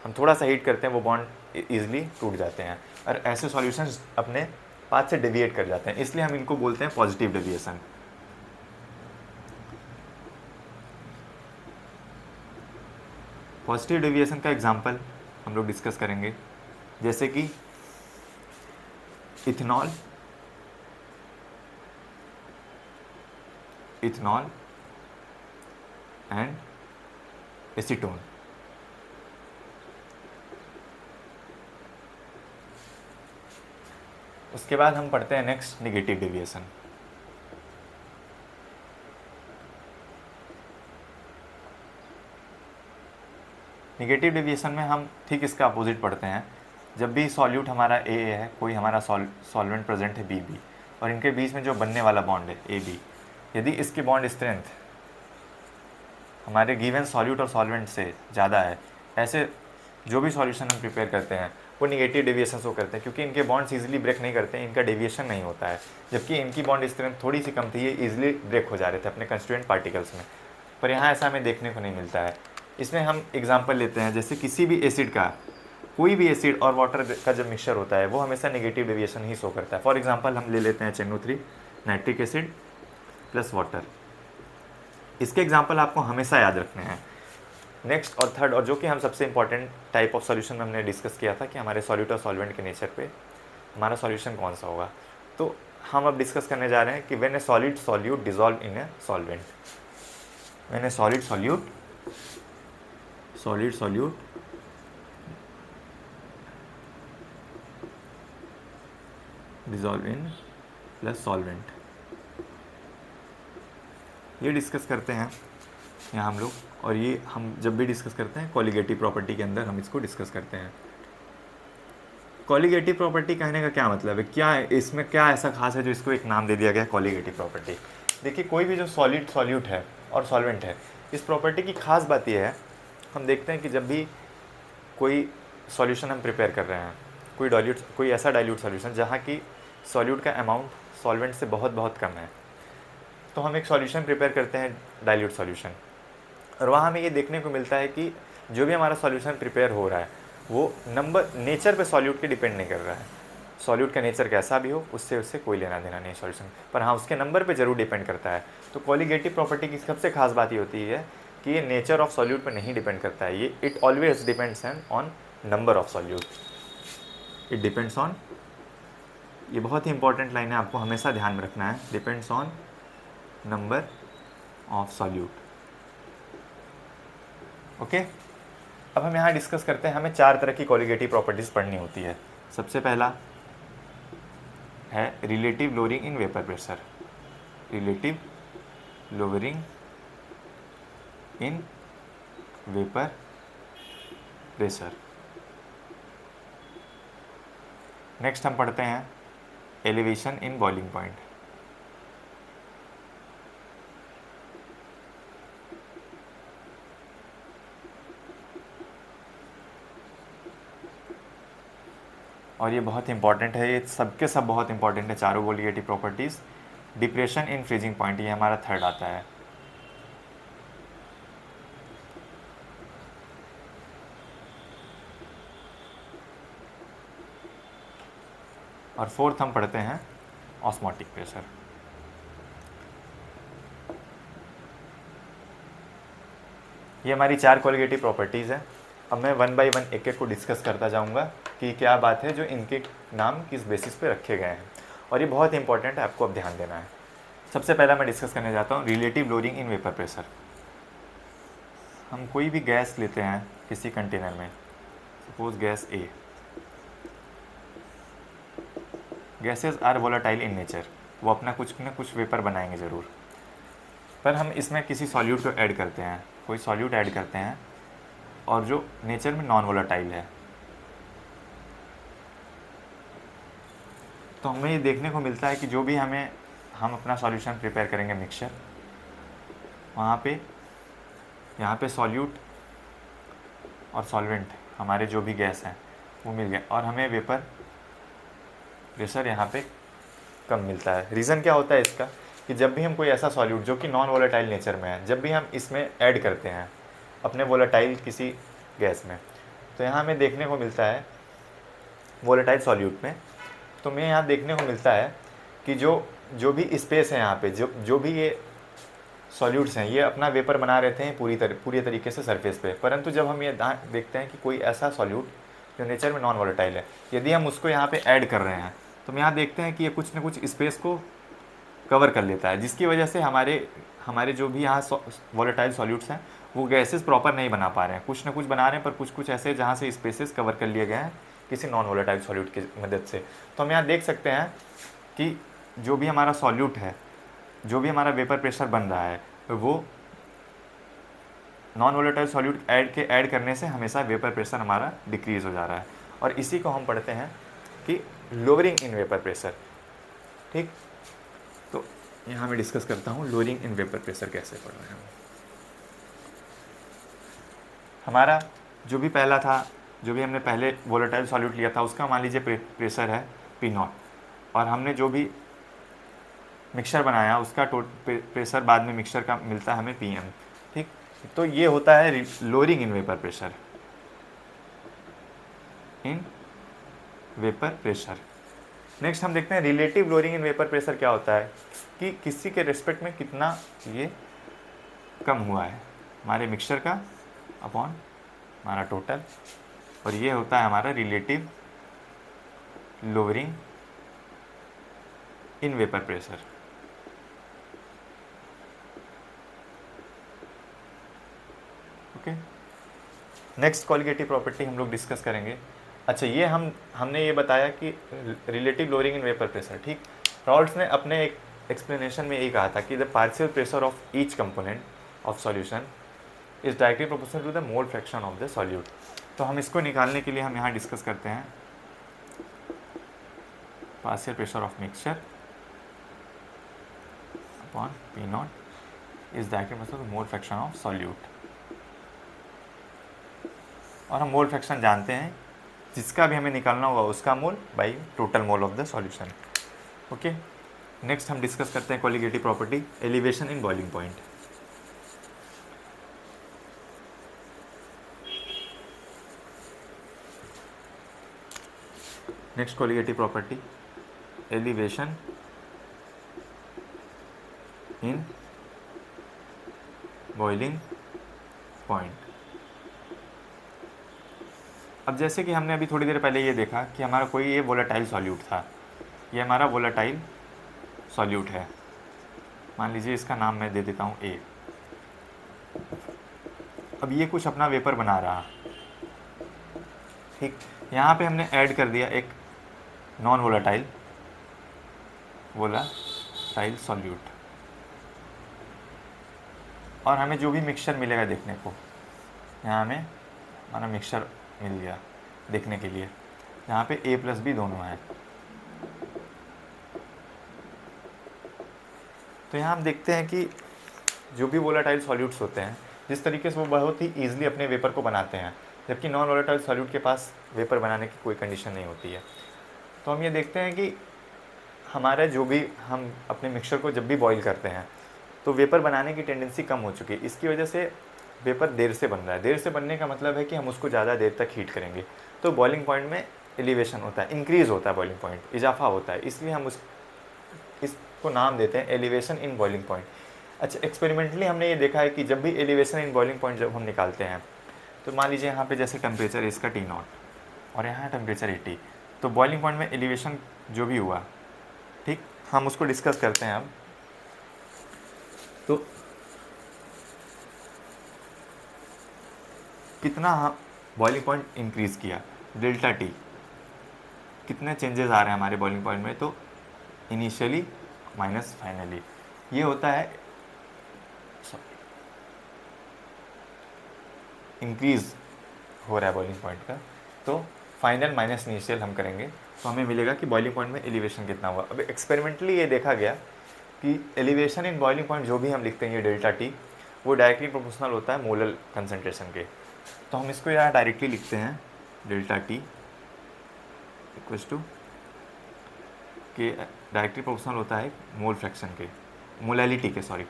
हम थोड़ा सा हीट करते हैं वो बॉन्ड ईजिली टूट जाते हैं। और ऐसे सॉल्यूशंस अपने पाथ से डेविएट कर जाते हैं, इसलिए हम इनको बोलते हैं पॉजिटिव डेविएशन। पॉजिटिव डेविएशन का एग्जांपल हम लोग डिस्कस करेंगे, जैसे कि इथेनॉल एंड एसीटोन। उसके बाद हम पढ़ते हैं next negative deviation. Negative deviation में हम ठीक इसका अपोजिट पढ़ते हैं। जब भी सॉल्यूट हमारा ए है, कोई हमारा सॉल्वेंट प्रेजेंट है बी और इनके बीच में जो बनने वाला बॉन्ड है ए बी, यदि इसकी बॉन्ड स्ट्रेंथ हमारे गिवन सॉल्यूट और सॉल्वेंट से ज़्यादा है, ऐसे जो भी सॉल्यूशन हम प्रिपेयर करते हैं वो नेगेटिव डेविएशन शो करते हैं, क्योंकि इनके बॉन्ड्स इजीली ब्रेक नहीं करते हैं, इनका डेविएशन नहीं होता है। जबकि इनकी बॉन्ड स्ट्रेंथ थोड़ी सी कम थी, ये इजीली ब्रेक हो जा रहे थे अपने कंस्टिट्यूएंट पार्टिकल्स में, पर यहाँ ऐसा हमें देखने को नहीं मिलता है। इसमें हम एग्जांपल लेते हैं, जैसे किसी भी एसिड का, कोई भी एसिड और वाटर का जब मिक्सचर होता है वो हमेशा नेगेटिव डेविएशन ही शो करता है। फॉर एग्जांपल हम ले लेते हैं NO3 nitric acid plus water. इसके एग्जांपल आपको हमेशा याद रखने हैं। नेक्स्ट और थर्ड, और जो कि हम सबसे इंपॉर्टेंट टाइप ऑफ सॉल्यूशन में हमने डिस्कस किया था कि हमारे सॉल्यूट और सॉल्वेंट के नेचर पे हमारा सॉल्यूशन कौन सा होगा। तो हम अब डिस्कस करने जा रहे हैं कि when A solid solute dissolve in a solvent, when A solid solute dissolve in plus solvent, ये डिस्कस करते हैं यहाँ हम लोग। और ये हम जब भी डिस्कस करते हैं कोलिगेटिव प्रॉपर्टी के अंदर हम इसको डिस्कस करते हैं। कोलिगेटिव प्रॉपर्टी कहने का क्या मतलब है, क्या है इसमें, क्या ऐसा खास है जो इसको एक नाम दे दिया गया कोलिगेटिव प्रॉपर्टी। देखिए, कोई भी जो सॉल्यूट है और सॉल्वेंट है, इस प्रॉपर्टी की खास बात यह है, हम देखते हैं कि जब भी कोई सॉल्यूशन हम प्रिपेयर कर रहे हैं, कोई ऐसा डाइल्यूट सॉल्यूशन जहाँ की सॉल्यूट का अमाउंट सॉल्वेंट से बहुत कम है, तो हम एक सॉल्यूशन प्रिपेयर करते हैं डाइल्यूट सॉल्यूशन, और वहाँ हमें ये देखने को मिलता है कि जो भी हमारा सॉल्यूशन प्रिपेयर हो रहा है वो नेचर पे सॉल्यूट के डिपेंड नहीं कर रहा है। सॉल्यूट का नेचर कैसा भी हो उससे कोई लेना देना नहीं सॉल्यूशन, पर हाँ उसके नंबर पे ज़रूर डिपेंड करता है। तो कोलिगेटिव प्रॉपर्टी की सबसे खास बात ये होती है कि ये नेचर ऑफ सॉल्यूट पे नहीं डिपेंड करता है, ये it always depends on number of solute, it depends on, ये बहुत ही इंपॉर्टेंट लाइन है, आपको हमेशा ध्यान में रखना है, depends on number of solute. Okay, अब हम यहाँ डिस्कस करते हैं, हमें 4 तरह की कोलिगेटिव प्रॉपर्टीज पढ़नी होती है। सबसे पहला है relative lowering in vapour pressure, relative lowering in vapour pressure. Next हम पढ़ते हैं एलिवेशन इन बॉइलिंग पॉइंट, और ये बहुत इंपॉर्टेंट है, ये सबके सब बहुत इंपॉर्टेंट है चारों colligative properties. Depression in freezing point, ये हमारा थर्ड आता है। और फोर्थ हम पढ़ते हैं ऑस्मोटिक प्रेशर। ये हमारी 4 कोलिगेटिव प्रॉपर्टीज़ हैं। अब मैं 1 बाय 1 एक को डिस्कस करता जाऊंगा कि क्या बात है जो इनके नाम किस बेसिस पे रखे गए हैं, और ये बहुत इंपॉर्टेंट है, आपको अब ध्यान देना है। सबसे पहला मैं डिस्कस करने जाता हूँ relative lowering in vapour pressure. हम कोई भी गैस लेते हैं किसी कंटेनर में, suppose gas A, gases are volatile in nature, वो अपना कुछ ना कुछ वेपर बनाएंगे ज़रूर, पर हम इसमें किसी सॉल्यूट को ऐड करते हैं, कोई सॉल्यूट ऐड करते हैं और जो नेचर में नॉन वोलाटाइल है, तो हमें ये देखने को मिलता है कि जो भी हम अपना सॉल्यूशन प्रिपेयर करेंगे मिक्सचर, वहाँ पे यहाँ पे सॉल्यूट और सॉल्वेंट हमारे जो भी गैस हैं वो मिल गए, और हमें वेपर प्रेशर यहाँ पे कम मिलता है। रीज़न क्या होता है इसका, कि जब भी हम कोई ऐसा सॉल्यूट जो कि नॉन वोलेटाइल नेचर में है, जब भी हम इसमें ऐड करते हैं अपने वोलेटाइल किसी गैस में, तो यहाँ हमें देखने को मिलता है वोलेटाइल सॉल्यूट में तो हमें यहाँ देखने को मिलता है कि जो भी स्पेस है यहाँ पे, जो भी ये सॉल्यूट्स हैं, ये अपना वेपर बना रहते हैं पूरी तरीके से सरफेस पे। परंतु जब हम ये देखते हैं कि कोई ऐसा सॉल्यूट जो नेचर में नॉन वॉलेटाइल है, यदि हम उसको यहाँ पे ऐड कर रहे हैं, तो हम यहाँ देखते हैं कि ये कुछ ना कुछ स्पेस को कवर कर लेता है, जिसकी वजह से हमारे जो भी यहाँ वॉलेटाइल सॉल्यूट्स हैं वो गैसेस प्रॉपर नहीं बना पा रहे हैं। कुछ ना कुछ बना रहे हैं, पर कुछ ऐसे जहाँ से स्पेसेस कवर कर लिए गए हैं किसी नॉन वॉलेटाइल सॉल्यूट की मदद से। तो हम यहाँ देख सकते हैं कि जो भी हमारा सॉल्यूट है, जो भी हमारा वेपर प्रेशर बन रहा है, वो नॉन वोलेटाइल सॉल्यूट ऐड करने से हमेशा वेपर प्रेशर हमारा डिक्रीज़ हो जा रहा है। और इसी को हम पढ़ते हैं कि लोअरिंग इन वेपर प्रेशर। ठीक, तो यहाँ मैं डिस्कस करता हूँ लोअरिंग इन वेपर प्रेशर कैसे पढ़ रहे हैं। हमारा जो भी पहला था, जो भी हमने पहले वोलेटाइल सॉल्यूट लिया था, उसका मान लीजिए प्रेशर है P0, और हमने जो भी मिक्सचर बनाया उसका प्रेशर बाद में मिक्सचर का मिलता है हमें PM। ठीक, तो ये होता है lowering in vapour pressure. Next हम देखते हैं relative lowering in vapour pressure क्या होता है, कि किसी के रिस्पेक्ट में कितना ये कम हुआ है हमारे मिक्सचर का अपॉन हमारा टोटल, और ये होता है हमारा relative lowering in vapour pressure. Okay, next colligative property हम लोग डिस्कस करेंगे। अच्छा, ये हमने ये बताया कि relative lowering in vapour pressure. ठीक, रॉल्ड्स ने अपने एक एक्सप्लेनेशन में यही कहा था कि the partial pressure of each component of solution is directly proportional to the mole fraction of the solute. तो हम इसको निकालने के लिए हम यहाँ डिस्कस करते हैं partial pressure of mixture upon P0 is directly proportional to mole fraction of solute. और हम मोल फ्रैक्शन जानते हैं, जिसका भी हमें निकालना होगा उसका mole by total mole of the solution. Okay, next हम डिस्कस करते हैं colligative property elevation in boiling point. Next colligative property elevation in boiling point. अब जैसे कि हमने अभी थोड़ी देर पहले ये देखा कि हमारा कोई ये वोलेटाइल सॉल्यूट था, ये हमारा वोलेटाइल सॉल्यूट है, मान लीजिए इसका नाम मैं दे देता हूँ A। अब ये कुछ अपना वेपर बना रहा, ठीक, यहाँ पे हमने ऐड कर दिया एक नॉन वोलेटाइल सॉल्यूट, और हमें जो भी मिक्सचर मिलेगा देखने को, यहाँ हमें हमारा मिक्सचर मिल गया देखने के लिए, यहाँ पे A प्लस B दोनों हैं। तो यहाँ हम देखते हैं कि जो भी वोलेटाइल सॉल्यूट्स होते हैं, जिस तरीके से वो बहुत ही ईजिली अपने वेपर को बनाते हैं, जबकि नॉन वोलेटाइल सॉल्यूट के पास वेपर बनाने की कोई कंडीशन नहीं होती है। तो हम ये देखते हैं कि हमारा जो भी हम अपने मिक्सचर को जब भी बॉईल करते हैं तो वेपर बनाने की टेंडेंसी कम हो चुकी है। इसकी वजह से वेपर देर से बन रहा है। देर से बनने का मतलब है कि हम उसको ज़्यादा देर तक हीट करेंगे, तो बॉइलिंग पॉइंट में एलिवेशन होता है, इंक्रीज़ होता है, बॉइलिंग पॉइंट इजाफा होता है, इसलिए हम इसको नाम देते हैं एलिवेशन इन बॉइलिंग पॉइंट। अच्छा, एक्सपेरिमेंटली हमने ये देखा है कि जब भी एलिवेशन इन बॉइलिंग पॉइंट जब हम निकालते हैं, तो मान लीजिए यहाँ पे जैसे टेम्परेचर इसका T0 और यहाँ टेम्परेचर 80, तो बॉइलिंग पॉइंट में एलिवेशन जो भी हुआ, ठीक, हम उसको डिस्कस करते हैं अब। तो कितना बॉइलिंग पॉइंट इंक्रीज़ किया, डेल्टा T, कितने चेंजेस आ रहे हैं हमारे बॉइलिंग पॉइंट में, तो इनिशियली माइनस फाइनली, ये होता है इंक्रीज़ हो रहा है बॉइलिंग पॉइंट का, तो फाइनल माइनस इनिशियल हम करेंगे तो हमें मिलेगा कि बॉइलिंग पॉइंट में एलिवेशन कितना हुआ। अब एक्सपेरिमेंटली ये देखा गया कि एलिवेशन इन बॉइलिंग पॉइंट जो भी हम लिखते हैं ये डेल्टा T, वो डायरेक्टली प्रोपोर्शनल होता है मोलर कंसनट्रेशन के। तो हम इसको यहाँ डायरेक्टली लिखते हैं डेल्टा T इक्वल्स टू के डायरेक्टली प्रोपोर्शनल होता है मोल फ्रैक्शन के, मोलैलिटी के, सॉरी,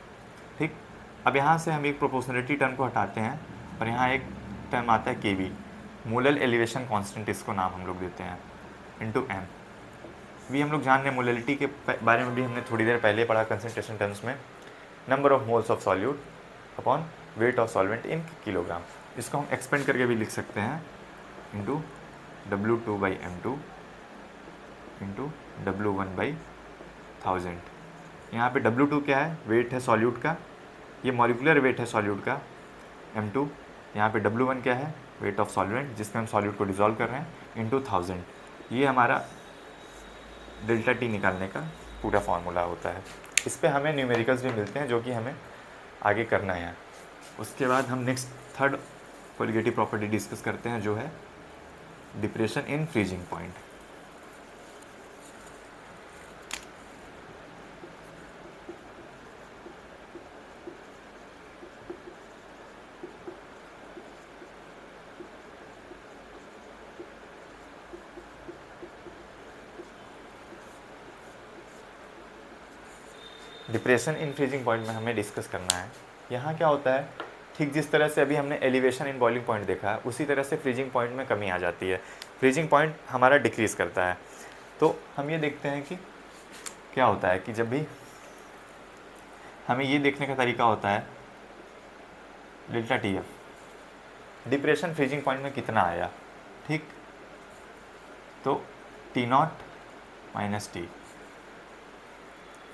ठीक। अब यहाँ से हम एक प्रोपोर्शनलिटी टर्म को हटाते हैं और यहाँ एक टर्म आता है KB, मोलर एलिवेशन कांस्टेंट, इसको नाम हम लोग देते हैं, इनटू M। भी हम लोग जान रहे हैं, मोलैलिटी के बारे में भी हमने थोड़ी देर पहले पढ़ा कंसंट्रेशन टर्म्स में, number of moles of solute upon weight of solvent in kilogram. इसको हम एक्सपेंड करके भी लिख सकते हैं इंटू W2/m2 इंटू W1/1000। यहाँ पे W2 क्या है, वेट है सॉल्यूट का, ये मॉलिकुलर वेट है सॉल्यूट का, m2 यहाँ पे W1 क्या है, वेट ऑफ सॉल्वेंट जिसमें हम सॉल्यूट को डिसॉल्व कर रहे हैं, इंटू 1000। ये हमारा डेल्टा टी निकालने का पूरा फार्मूला होता है। इस पे हमें न्यूमेरिकल्स भी मिलते हैं जो कि हमें आगे करना है। उसके बाद हम next third colligative property discuss करते हैं जो है depression in freezing point. Depression in freezing point में हमें डिस्कस करना है। यहाँ क्या होता है, ठीक जिस तरह से अभी हमने एलिवेशन इन बॉइलिंग पॉइंट देखा है, उसी तरह से फ्रीजिंग पॉइंट में कमी आ जाती है। फ्रीजिंग पॉइंट हमारा डिक्रीज़ करता है। तो हम ये देखते हैं कि क्या होता है कि जब भी हमें ये देखने का तरीका होता है delta T F depression freezing point में कितना आया, ठीक, तो T0 minus T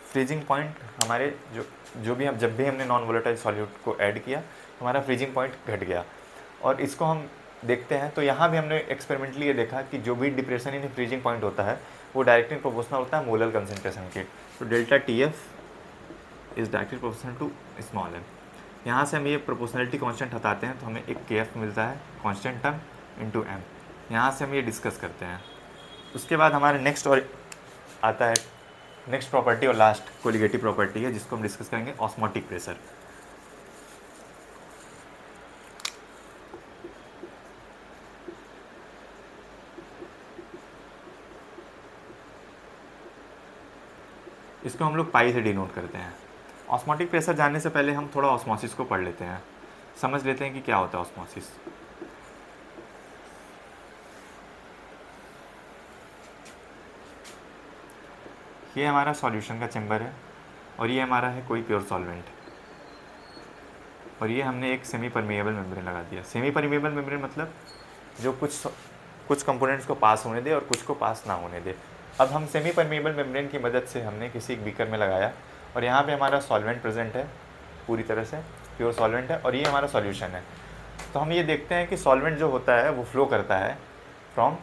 freezing point हमारे जो भी हम जब भी हमने नॉन वोलेटाइल सॉल्यूट को ऐड किया हमारा फ्रीजिंग पॉइंट घट गया। और इसको हम देखते हैं तो यहाँ भी हमने एक्सपेरिमेंटली ये देखा कि जो भी डिप्रेशन इन फ्रीजिंग पॉइंट होता है वो डायरेक्टली प्रोपोर्शनल होता है मोलर कंसंट्रेशन के। तो delta T F is directly proportional to small M. यहाँ से हम ये प्रोपोर्शनलिटी कांस्टेंट हटाते हैं तो हमें एक के एफ मिलता है कांस्टेंट टर्म इनटू एम। यहाँ से हम ये डिस्कस करते हैं। उसके बाद हमारे नेक्स्ट और आता है नेक्स्ट प्रॉपर्टी और लास्ट कोलिगेटिव प्रॉपर्टी है जिसको हम डिस्कस करेंगे ऑस्मोटिक प्रेशर। इसको हम लोग पाई से डिनोट करते हैं। ऑस्मोटिक प्रेशर जानने से पहले हम थोड़ा ऑस्मोसिस को पढ़ लेते हैं, समझ लेते हैं कि क्या होता है ऑस्मोसिस। ये हमारा सॉल्यूशन का चैम्बर है और ये हमारा है कोई प्योर सॉल्वेंट, और ये हमने एक सेमी परमिएबल मेम्ब्रेन लगा दिया। सेमी परमिएबल मेम्ब्रेन मतलब जो कुछ कंपोनेंट्स को पास होने दे और कुछ को पास ना होने दे। अब हम सेमी परमिएबल मेम्ब्रेन की मदद से हमने किसी एक बीकर में लगाया और यहाँ पे हमारा सॉल्वेंट प्रेजेंट है, पूरी तरह से प्योर सॉल्वेंट है, और ये हमारा सॉल्यूशन है। तो हम ये देखते हैं कि सॉल्वेंट जो होता है वो फ्लो करता है from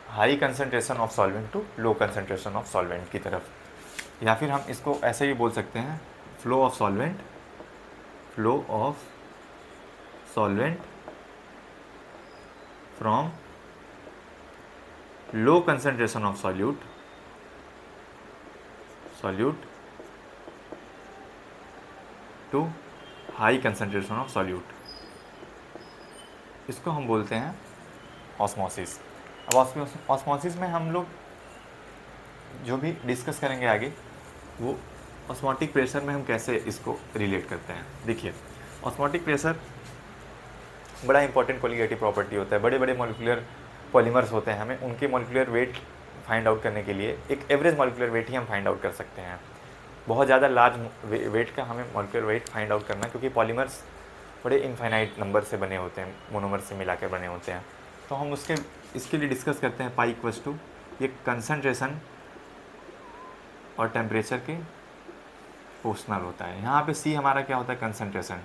high concentration of solvent to low concentration of solvent की तरफ, या फिर हम इसको ऐसे भी बोल सकते हैं flow of solvent from low concentration of solute to high concentration of solute. इसको हम बोलते हैं ऑस्मोसिस। अब ऑस्मोसिस में हम लोग जो भी डिस्कस करेंगे आगे वो ऑस्मोटिक प्रेशर में हम कैसे इसको रिलेट करते हैं। देखिए, ऑस्मोटिक प्रेशर बड़ा इंपॉर्टेंट कोलिगेटिव प्रॉपर्टी होता है। बड़े बड़े मॉलिक्यूलर पॉलीमर्स होते हैं, हमें उनके मॉलिक्यूलर वेट फाइंड आउट करने के लिए एक एवरेज मॉलिक्यूलर वेट ही हम फाइंड आउट कर सकते हैं। बहुत ज़्यादा लार्ज वेट का हमें मॉलिक्यूलर वेट फाइंड आउट करना है, क्योंकि पॉलीमर्स बड़े इनफाइनाइट नंबर से बने होते हैं, मोनोमर से मिलाकर बने होते हैं। तो हम इसके लिए डिस्कस करते हैं पाई इक्वल्स टू ये कंसंट्रेशन और टेम्परेचर के प्रोपोर्शनल होता है। यहाँ पे सी हमारा क्या होता है, कंसंट्रेशन,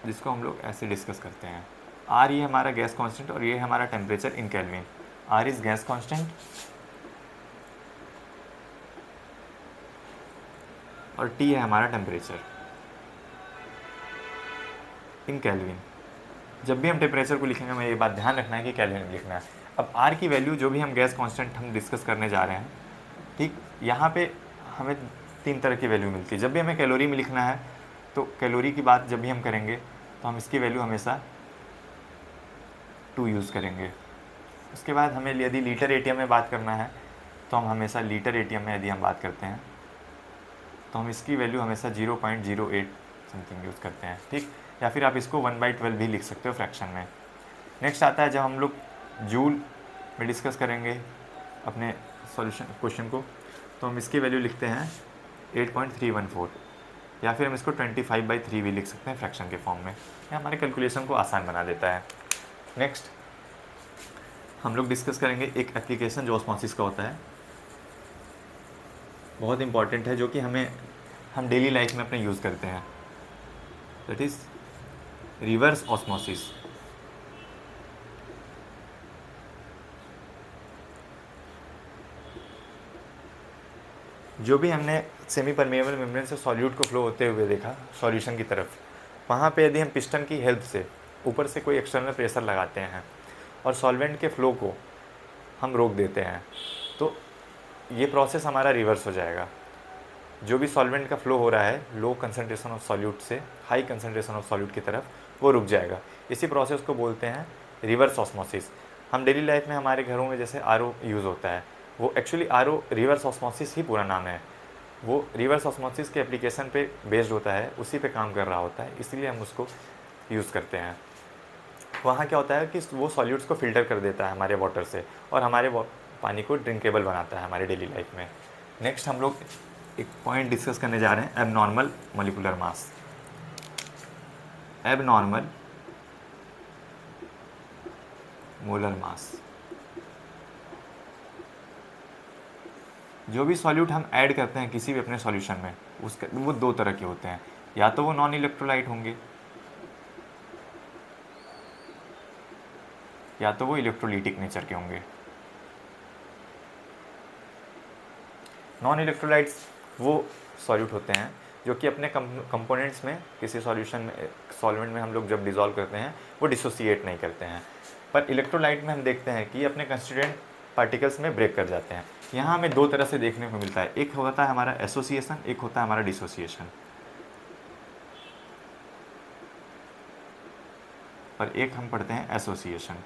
जिसको हम लोग ऐसे डिस्कस करते हैं। आर ये हमारा गैस कांस्टेंट और ये हमारा temperature in Kelvin. R is gas constant और टी है हमारा टेम्परेचर इन केल्विन। जब भी हम टेम्परेचर को लिखेंगे हमें ये बात ध्यान रखना है कि केल्विन में लिखना है। अब आर की वैल्यू जो भी हम गैस कांस्टेंट हम डिस्कस करने जा रहे हैं, ठीक, यहाँ पे हमें 3 तरह की वैल्यू मिलती है। जब भी हमें कैलोरी में लिखना है तो कैलोरी की बात जब भी हम करेंगे तो हम इसकी वैल्यू हमेशा 2 यूज़ करेंगे। उसके बाद हमें यदि लीटर एटीएम में बात करना है तो हम हमेशा लीटर एटीएम में यदि हम बात करते हैं तो हम इसकी वैल्यू हमेशा 0.08 समथिंग यूज़ करते हैं, ठीक। या फिर आप इसको 1/12 भी लिख सकते हो फ्रैक्शन में। नेक्स्ट आता है जब हम लोग जूल में डिस्कस करेंगे अपने सॉल्यूशन क्वेश्चन को, तो हम इसकी वैल्यू लिखते हैं 8.314, या फिर हम इसको 25/3 भी लिख सकते हैं फ्रैक्शन के फॉर्म में। ये हमारे कैलकुलेशन को आसान बना देता है। नेक्स्ट हम लोग डिस्कस करेंगे एक एप्लीकेशन जो ऑस्मोसिस का होता है, बहुत इंपॉर्टेंट है, जो कि हम डेली लाइफ में अपने यूज़ करते हैं, दैट इज़ रिवर्स ऑस्मोसिस। जो भी हमने सेमी परमेबल मेम्ब्रेन से सॉल्यूट को फ्लो होते हुए देखा सॉल्यूशन की तरफ, वहाँ पे यदि हम पिस्टन की हेल्प से ऊपर से कोई एक्सटर्नल प्रेशर लगाते हैं और सॉल्वेंट के फ्लो को हम रोक देते हैं, तो ये प्रोसेस हमारा रिवर्स हो जाएगा। जो भी सॉल्वेंट का फ्लो हो रहा है लो कंसंट्रेशन ऑफ सॉल्यूट से हाई कंसंट्रेशन ऑफ सॉल्यूट की तरफ, वो रुक जाएगा। इसी प्रोसेस को बोलते हैं रिवर्स ऑस्मोसिस। हम डेली लाइफ में हमारे घरों में जैसे आरओ यूज़ होता है, वो एक्चुअली आरओ रिवर्स ऑस्मोसिस ही पूरा नाम है। वो रिवर्स ऑस्मोसिस के एप्लीकेशन पे बेस्ड होता है, उसी पे काम कर रहा होता है, इसलिए हम उसको यूज़ करते हैं। वहाँ क्या होता है कि वो सॉल्यूट्स को फिल्टर कर देता है हमारे वाटर से, और हमारे पानी को ड्रिंकेबल बनाता है हमारे डेली लाइफ में। नेक्स्ट हम लोग एक पॉइंट डिस्कस करने जा रहे हैं, abnormal molecular mass. Abnormal molar mass, जो भी सॉल्यूट हम ऐड करते हैं किसी भी अपने सॉल्यूशन में, उसके वो दो तरह के होते हैं, या तो वो नॉन इलेक्ट्रोलाइट होंगे या तो वो इलेक्ट्रोलिटिक नेचर के होंगे। नॉन इलेक्ट्रोलाइट्स वो सॉल्यूट होते हैं जो कि अपने कंपोनेंट्स में किसी सॉल्यूशन में सॉल्वेंट में हम लोग जब डिसॉल्व करते हैं वो डिसोसिएट नहीं करते हैं। पर इलेक्ट्रोलाइट में हम देखते हैं कि अपने कंस्टिट्यूएंट पार्टिकल्स में ब्रेक कर जाते हैं। यहाँ हमें दो तरह से देखने को मिलता है, एक होता है हमारा एसोसिएशन, एक होता है हमारा डिसोसिएशन। पर एक हम पढ़ते हैं एसोसिएशन।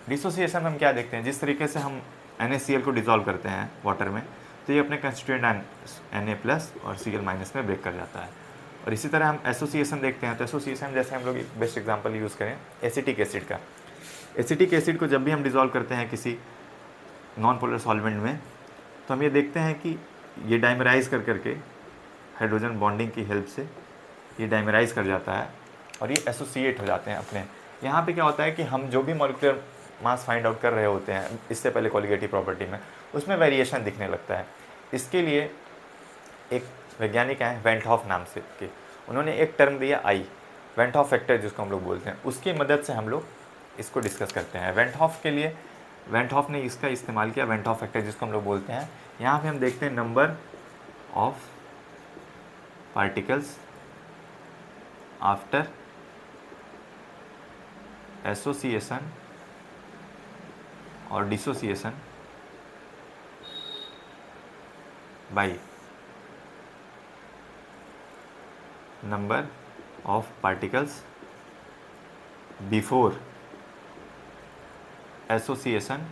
डिसोसिएशन में हम क्या देखते हैं, जिस तरीके से हम NaCl को डिसॉल्व करते हैं वाटर में, तो ये अपने कंस्टिट्यूएंट Na+ और Cl- में ब्रेक कर जाता है। और इसी तरह हम एसोसिएशन देखते हैं, तो एसोसिएशन जैसे हम लोग एक बेस्ट एग्जांपल यूज़ करें एसिटिक एसिड का। एसिटिक एसिड को जब भी हम डिसॉल्व करते हैं किसी नॉन पोलर सॉल्वेंट में, तो हम ये देखते हैं कि ये डाइमराइज कर करके हाइड्रोजन बॉन्डिंग की हेल्प से ये डाइमराइज कर जाता है और ये एसोसिएट हो जाते हैं अपने। यहाँ पे क्या होता है कि हम जो भी मॉलिक्यूलर मास फाइंड आउट कर रहे होते हैं इससे पहले कोलिगेटिव प्रॉपर्टी में, उसमें वेरिएशन दिखने लगता है। इसके लिए एक वैज्ञानिक हैं वेंट हॉफ नाम से के, उन्होंने एक टर्म दिया आई, वेंट हॉफ फैक्टर जिसको हम लोग बोलते हैं, उसकी मदद से हम लोग इसको डिस्कस करते हैं। वेंट हॉफ के लिए वेंट हॉफ ने इसका इस्तेमाल किया, वेंट हॉफ फैक्टर जिसको हम लोग बोलते हैं। यहाँ पे हम देखते हैं number of particles after association और dissociation by number of particles before association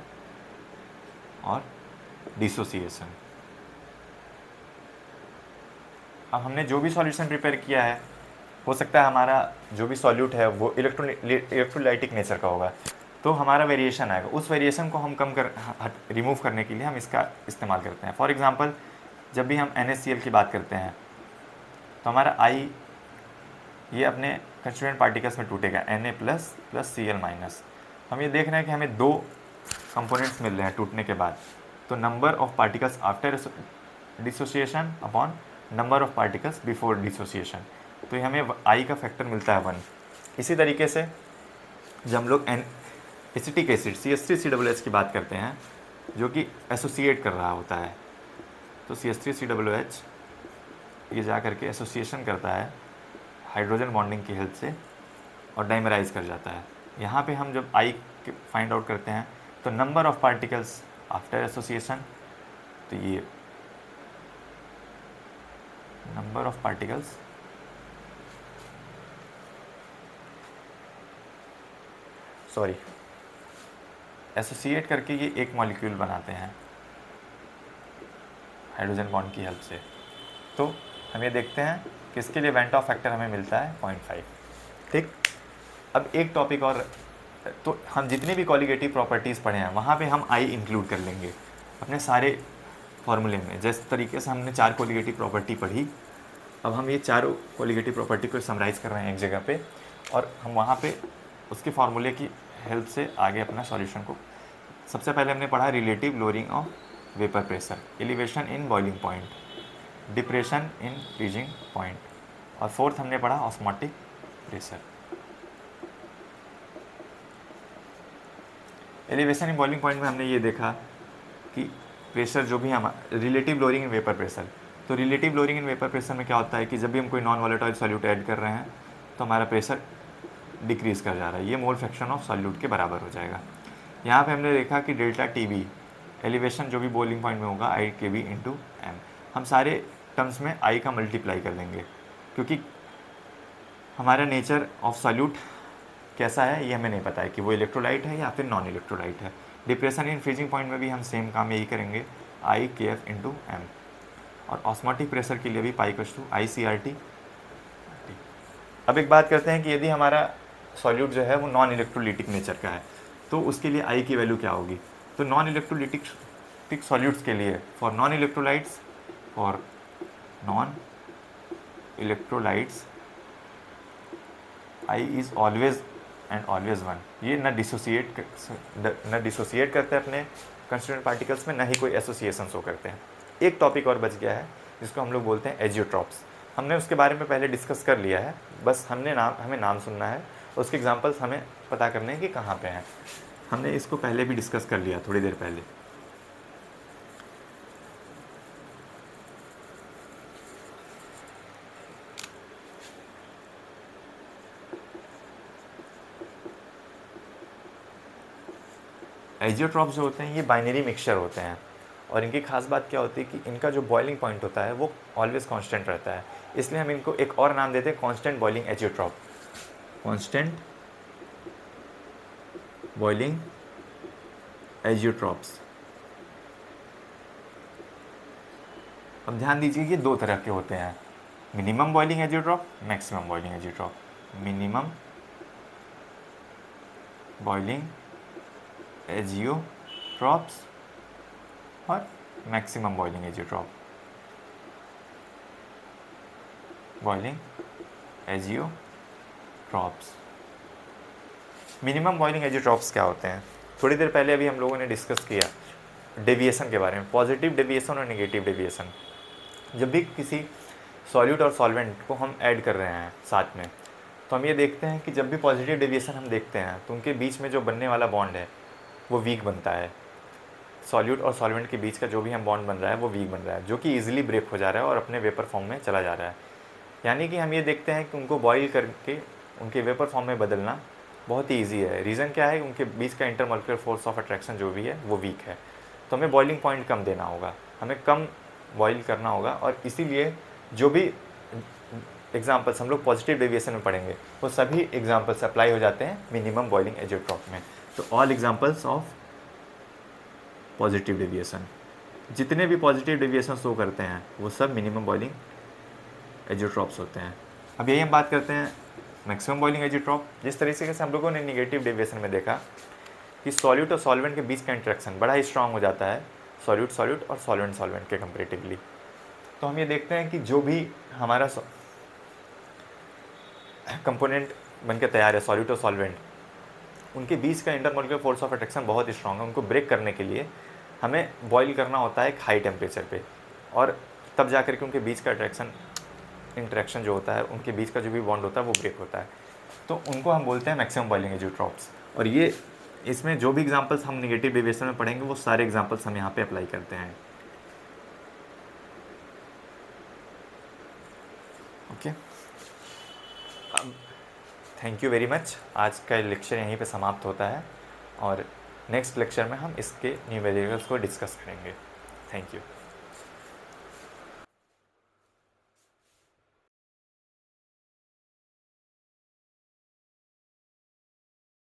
और डिसोसिएशन। अब हमने जो भी सॉल्यूशन प्रिपेयर किया है, हो सकता है हमारा जो भी सॉल्यूट है वो इलेक्ट्रोलाइटिक नेचर का होगा, तो हमारा वेरिएशन आएगा। उस वेरिएशन को हम रिमूव करने के लिए हम इसका इस्तेमाल करते हैं। फॉर एग्जांपल जब भी हम NaCl की बात करते हैं तो हमारा I ये अपने कंस्टिट्यूएंट पार्टिकल्स में टूटेगा, Na+ Cl-। हम ये देख रहे हैं कि हमें दो कंपोनेंट्स मिल रहे हैं टूटने के बाद, तो number of particles after dissociation upon number of particles before dissociation, तो हमें I का फैक्टर मिलता है 1। इसी तरीके से जब हम लोग एसिटिक एसिड CH3COOH की बात करते हैं जो कि एसोसिएट कर रहा होता है, तो CH3COOH ये जा करके एसोसिएशन करता है हाइड्रोजन बॉन्डिंग की हेल्प से और डाइमराइज कर जाता है। यहाँ पे हम जब I फाइंड आउट करते हैं तो number of particles after association, तो ये नंबर ऑफ पार्टिकल्स एसोसिएट करके ये एक मॉलिक्यूल बनाते हैं हाइड्रोजन बॉन्ड की हेल्प से। तो हम ये देखते हैं कि इसके लिए वेंट ऑफ फैक्टर हमें मिलता है 0.5। ठीक, अब एक टॉपिक और, तो हम जितने भी कॉलिगेटिव प्रॉपर्टीज़ पढ़े हैं वहाँ पे हम आई इंक्लूड कर लेंगे अपने सारे फॉर्मूले में। जिस तरीके से हमने 4 कॉलिगेटिव प्रॉपर्टी पढ़ी, अब हम ये चारों कॉलिगेटिव प्रॉपर्टी को समराइज़ कर रहे हैं एक जगह पे, और हम वहाँ पे उसके फार्मूले की हेल्प से आगे अपना सॉल्यूशन को, सबसे पहले हमने पढ़ा relative lowering of vapour pressure, elevation in boiling point, depression in freezing point, और फोर्थ हमने पढ़ा osmotic pressure. Elevation in boiling point में हमने ये देखा कि प्रेशर जो भी हम relative lowering in vapour pressure, तो relative lowering in vapour pressure में क्या होता है कि जब भी हम कोई नॉन वॉलेटाइल सॉल्यूट ऐड कर रहे हैं तो हमारा प्रेशर डिक्रीज़ कर जा रहा है, ये मोल फ्रैक्शन ऑफ सॉल्यूट के बराबर हो जाएगा। यहाँ पे हमने देखा कि डेल्टा टी बी एलिवेशन जो भी बॉइलिंग पॉइंट में होगा आई के बी इंटू एम, हम सारे टर्म्स में आई का मल्टीप्लाई कर देंगे क्योंकि हमारा नेचर ऑफ सॉल्यूट कैसा है ये हमें नहीं पता है कि वो इलेक्ट्रोलाइट है या फिर नॉन इलेक्ट्रोलाइट है। डिप्रेशन इन फ्रीजिंग पॉइंट में भी हम सेम काम यही करेंगे, आई के एफ इंटू एम, और ऑस्मोटिक प्रेशर के लिए भी pi equals to i C R T. अब एक बात करते हैं कि यदि हमारा सॉल्यूट जो है वो नॉन इलेक्ट्रोलिटिक नेचर का है तो उसके लिए आई की वैल्यू क्या होगी। तो नॉन इलेक्ट्रोलिटिक सॉल्यूट्स के लिए, for non electrolytes, for non electrolytes I is always and always 1। ये न डिसोसिएट करते हैं अपने कंस्टिट्यूएंट पार्टिकल्स में, न ही कोई एसोसिएशन शो करते हैं। एक टॉपिक और बच गया है जिसको हम लोग बोलते हैं एजियोट्रॉप्स। हमने उसके बारे में पहले डिस्कस कर लिया है, बस हमें नाम सुनना है, उसके एग्जांपल्स हमें पता करने हैं कि कहाँ पे हैं। हमने इसको पहले भी डिस्कस कर लिया थोड़ी देर पहले। एजियोट्रॉप्स जो होते हैं ये बाइनरी मिक्सचर होते हैं, और इनकी खास बात क्या होती है कि इनका जो बॉइलिंग पॉइंट होता है वो ऑलवेज कांस्टेंट रहता है, इसलिए हम इनको एक और नाम देते हैं constant boiling azeotrope, constant boiling azeotropes. अब ध्यान दीजिए ये दो तरह के होते हैं, minimum boiling azeotrope, maximum boiling azeotrope. Minimum boiling azeotropes और maximum boiling azeotrope, boiling azeotropes. Minimum boiling azeotropes क्या होते हैं, थोड़ी देर पहले अभी हम लोगों ने डिस्कस किया डेविएशन के बारे में, पॉजिटिव डेविएशन और नेगेटिव डेविएशन। जब भी किसी सॉल्यूट और सॉल्वेंट को हम ऐड कर रहे हैं साथ में, तो हम ये देखते हैं कि जब भी पॉजिटिव डेविएशन हम देखते हैं तो उनके बीच में जो बनने वाला बॉन्ड है वो वीक बनता है। सॉल्यूट और सॉल्वेंट के बीच का जो भी हम बॉन्ड बन रहा है वो वीक बन रहा है, जो कि ईजिली ब्रेक हो जा रहा है और अपने वेपर फॉर्म में चला जा रहा है। यानी कि हम ये देखते हैं कि उनको बॉईल करके उनके वेपर फॉर्म में बदलना बहुत ही ईजी है। रीज़न क्या है, उनके बीच का इंटरमॉलिक्यूलर फोर्स ऑफ अट्रैक्शन जो भी है वो वीक है, तो हमें बॉइलिंग पॉइंट कम देना होगा, हमें कम बॉईल करना होगा, और इसीलिए जो भी एग्जाम्पल्स हम लोग पॉजिटिव डेविएशन में पढ़ेंगे वो सभी एग्जाम्पल्स अप्लाई हो जाते हैं मिनिमम बॉइलिंग एजियोट्रॉप में। तो all examples of positive deviation, जितने भी पॉजिटिव डेविएशन शो करते हैं वो सब मिनिमम बॉइलिंग एजियोट्रॉप्स होते हैं। अब यही हम बात करते हैं मैक्सिमम बॉइलिंग एजियोट्रॉप। जिस तरीके से हम लोगों ने निगेटिव डेविएशन में देखा कि सॉल्यूट और सॉल्वेंट के बीच का इंटरेक्शन बड़ा ही स्ट्रांग हो जाता है सॉल्यूट और सॉल्वेंट के कंपेरेटिवली, तो हम ये देखते हैं कि जो भी हमारा कंपोनेंट बन के तैयार है सॉल्यूट और सॉल्वेंट, उनके बीच का इंटरमॉलिक्यूलर फोर्स ऑफ अट्रैक्शन बहुत स्ट्रांग है। उनको ब्रेक करने के लिए हमें बॉईल करना होता है एक हाई टेम्परेचर पे, और तब जा कर के उनके बीच का इंटरेक्शन जो होता है, उनके बीच का जो भी बॉन्ड होता है वो ब्रेक होता है, तो उनको हम बोलते हैं मैक्सिमम बॉइलिंग एजियोट्रॉप्स। और ये इसमें जो भी एग्जांपल्स हम नेगेटिव डेविएशन में पढ़ेंगे वो सारे एग्जांपल्स हम यहाँ पे अप्लाई करते हैं। Okay, thank you very much. आज का लेक्चर यहीं पे समाप्त होता है और नेक्स्ट लेक्चर में हम इसके न्यूमेरिकल्स को डिस्कस करेंगे। Thank you.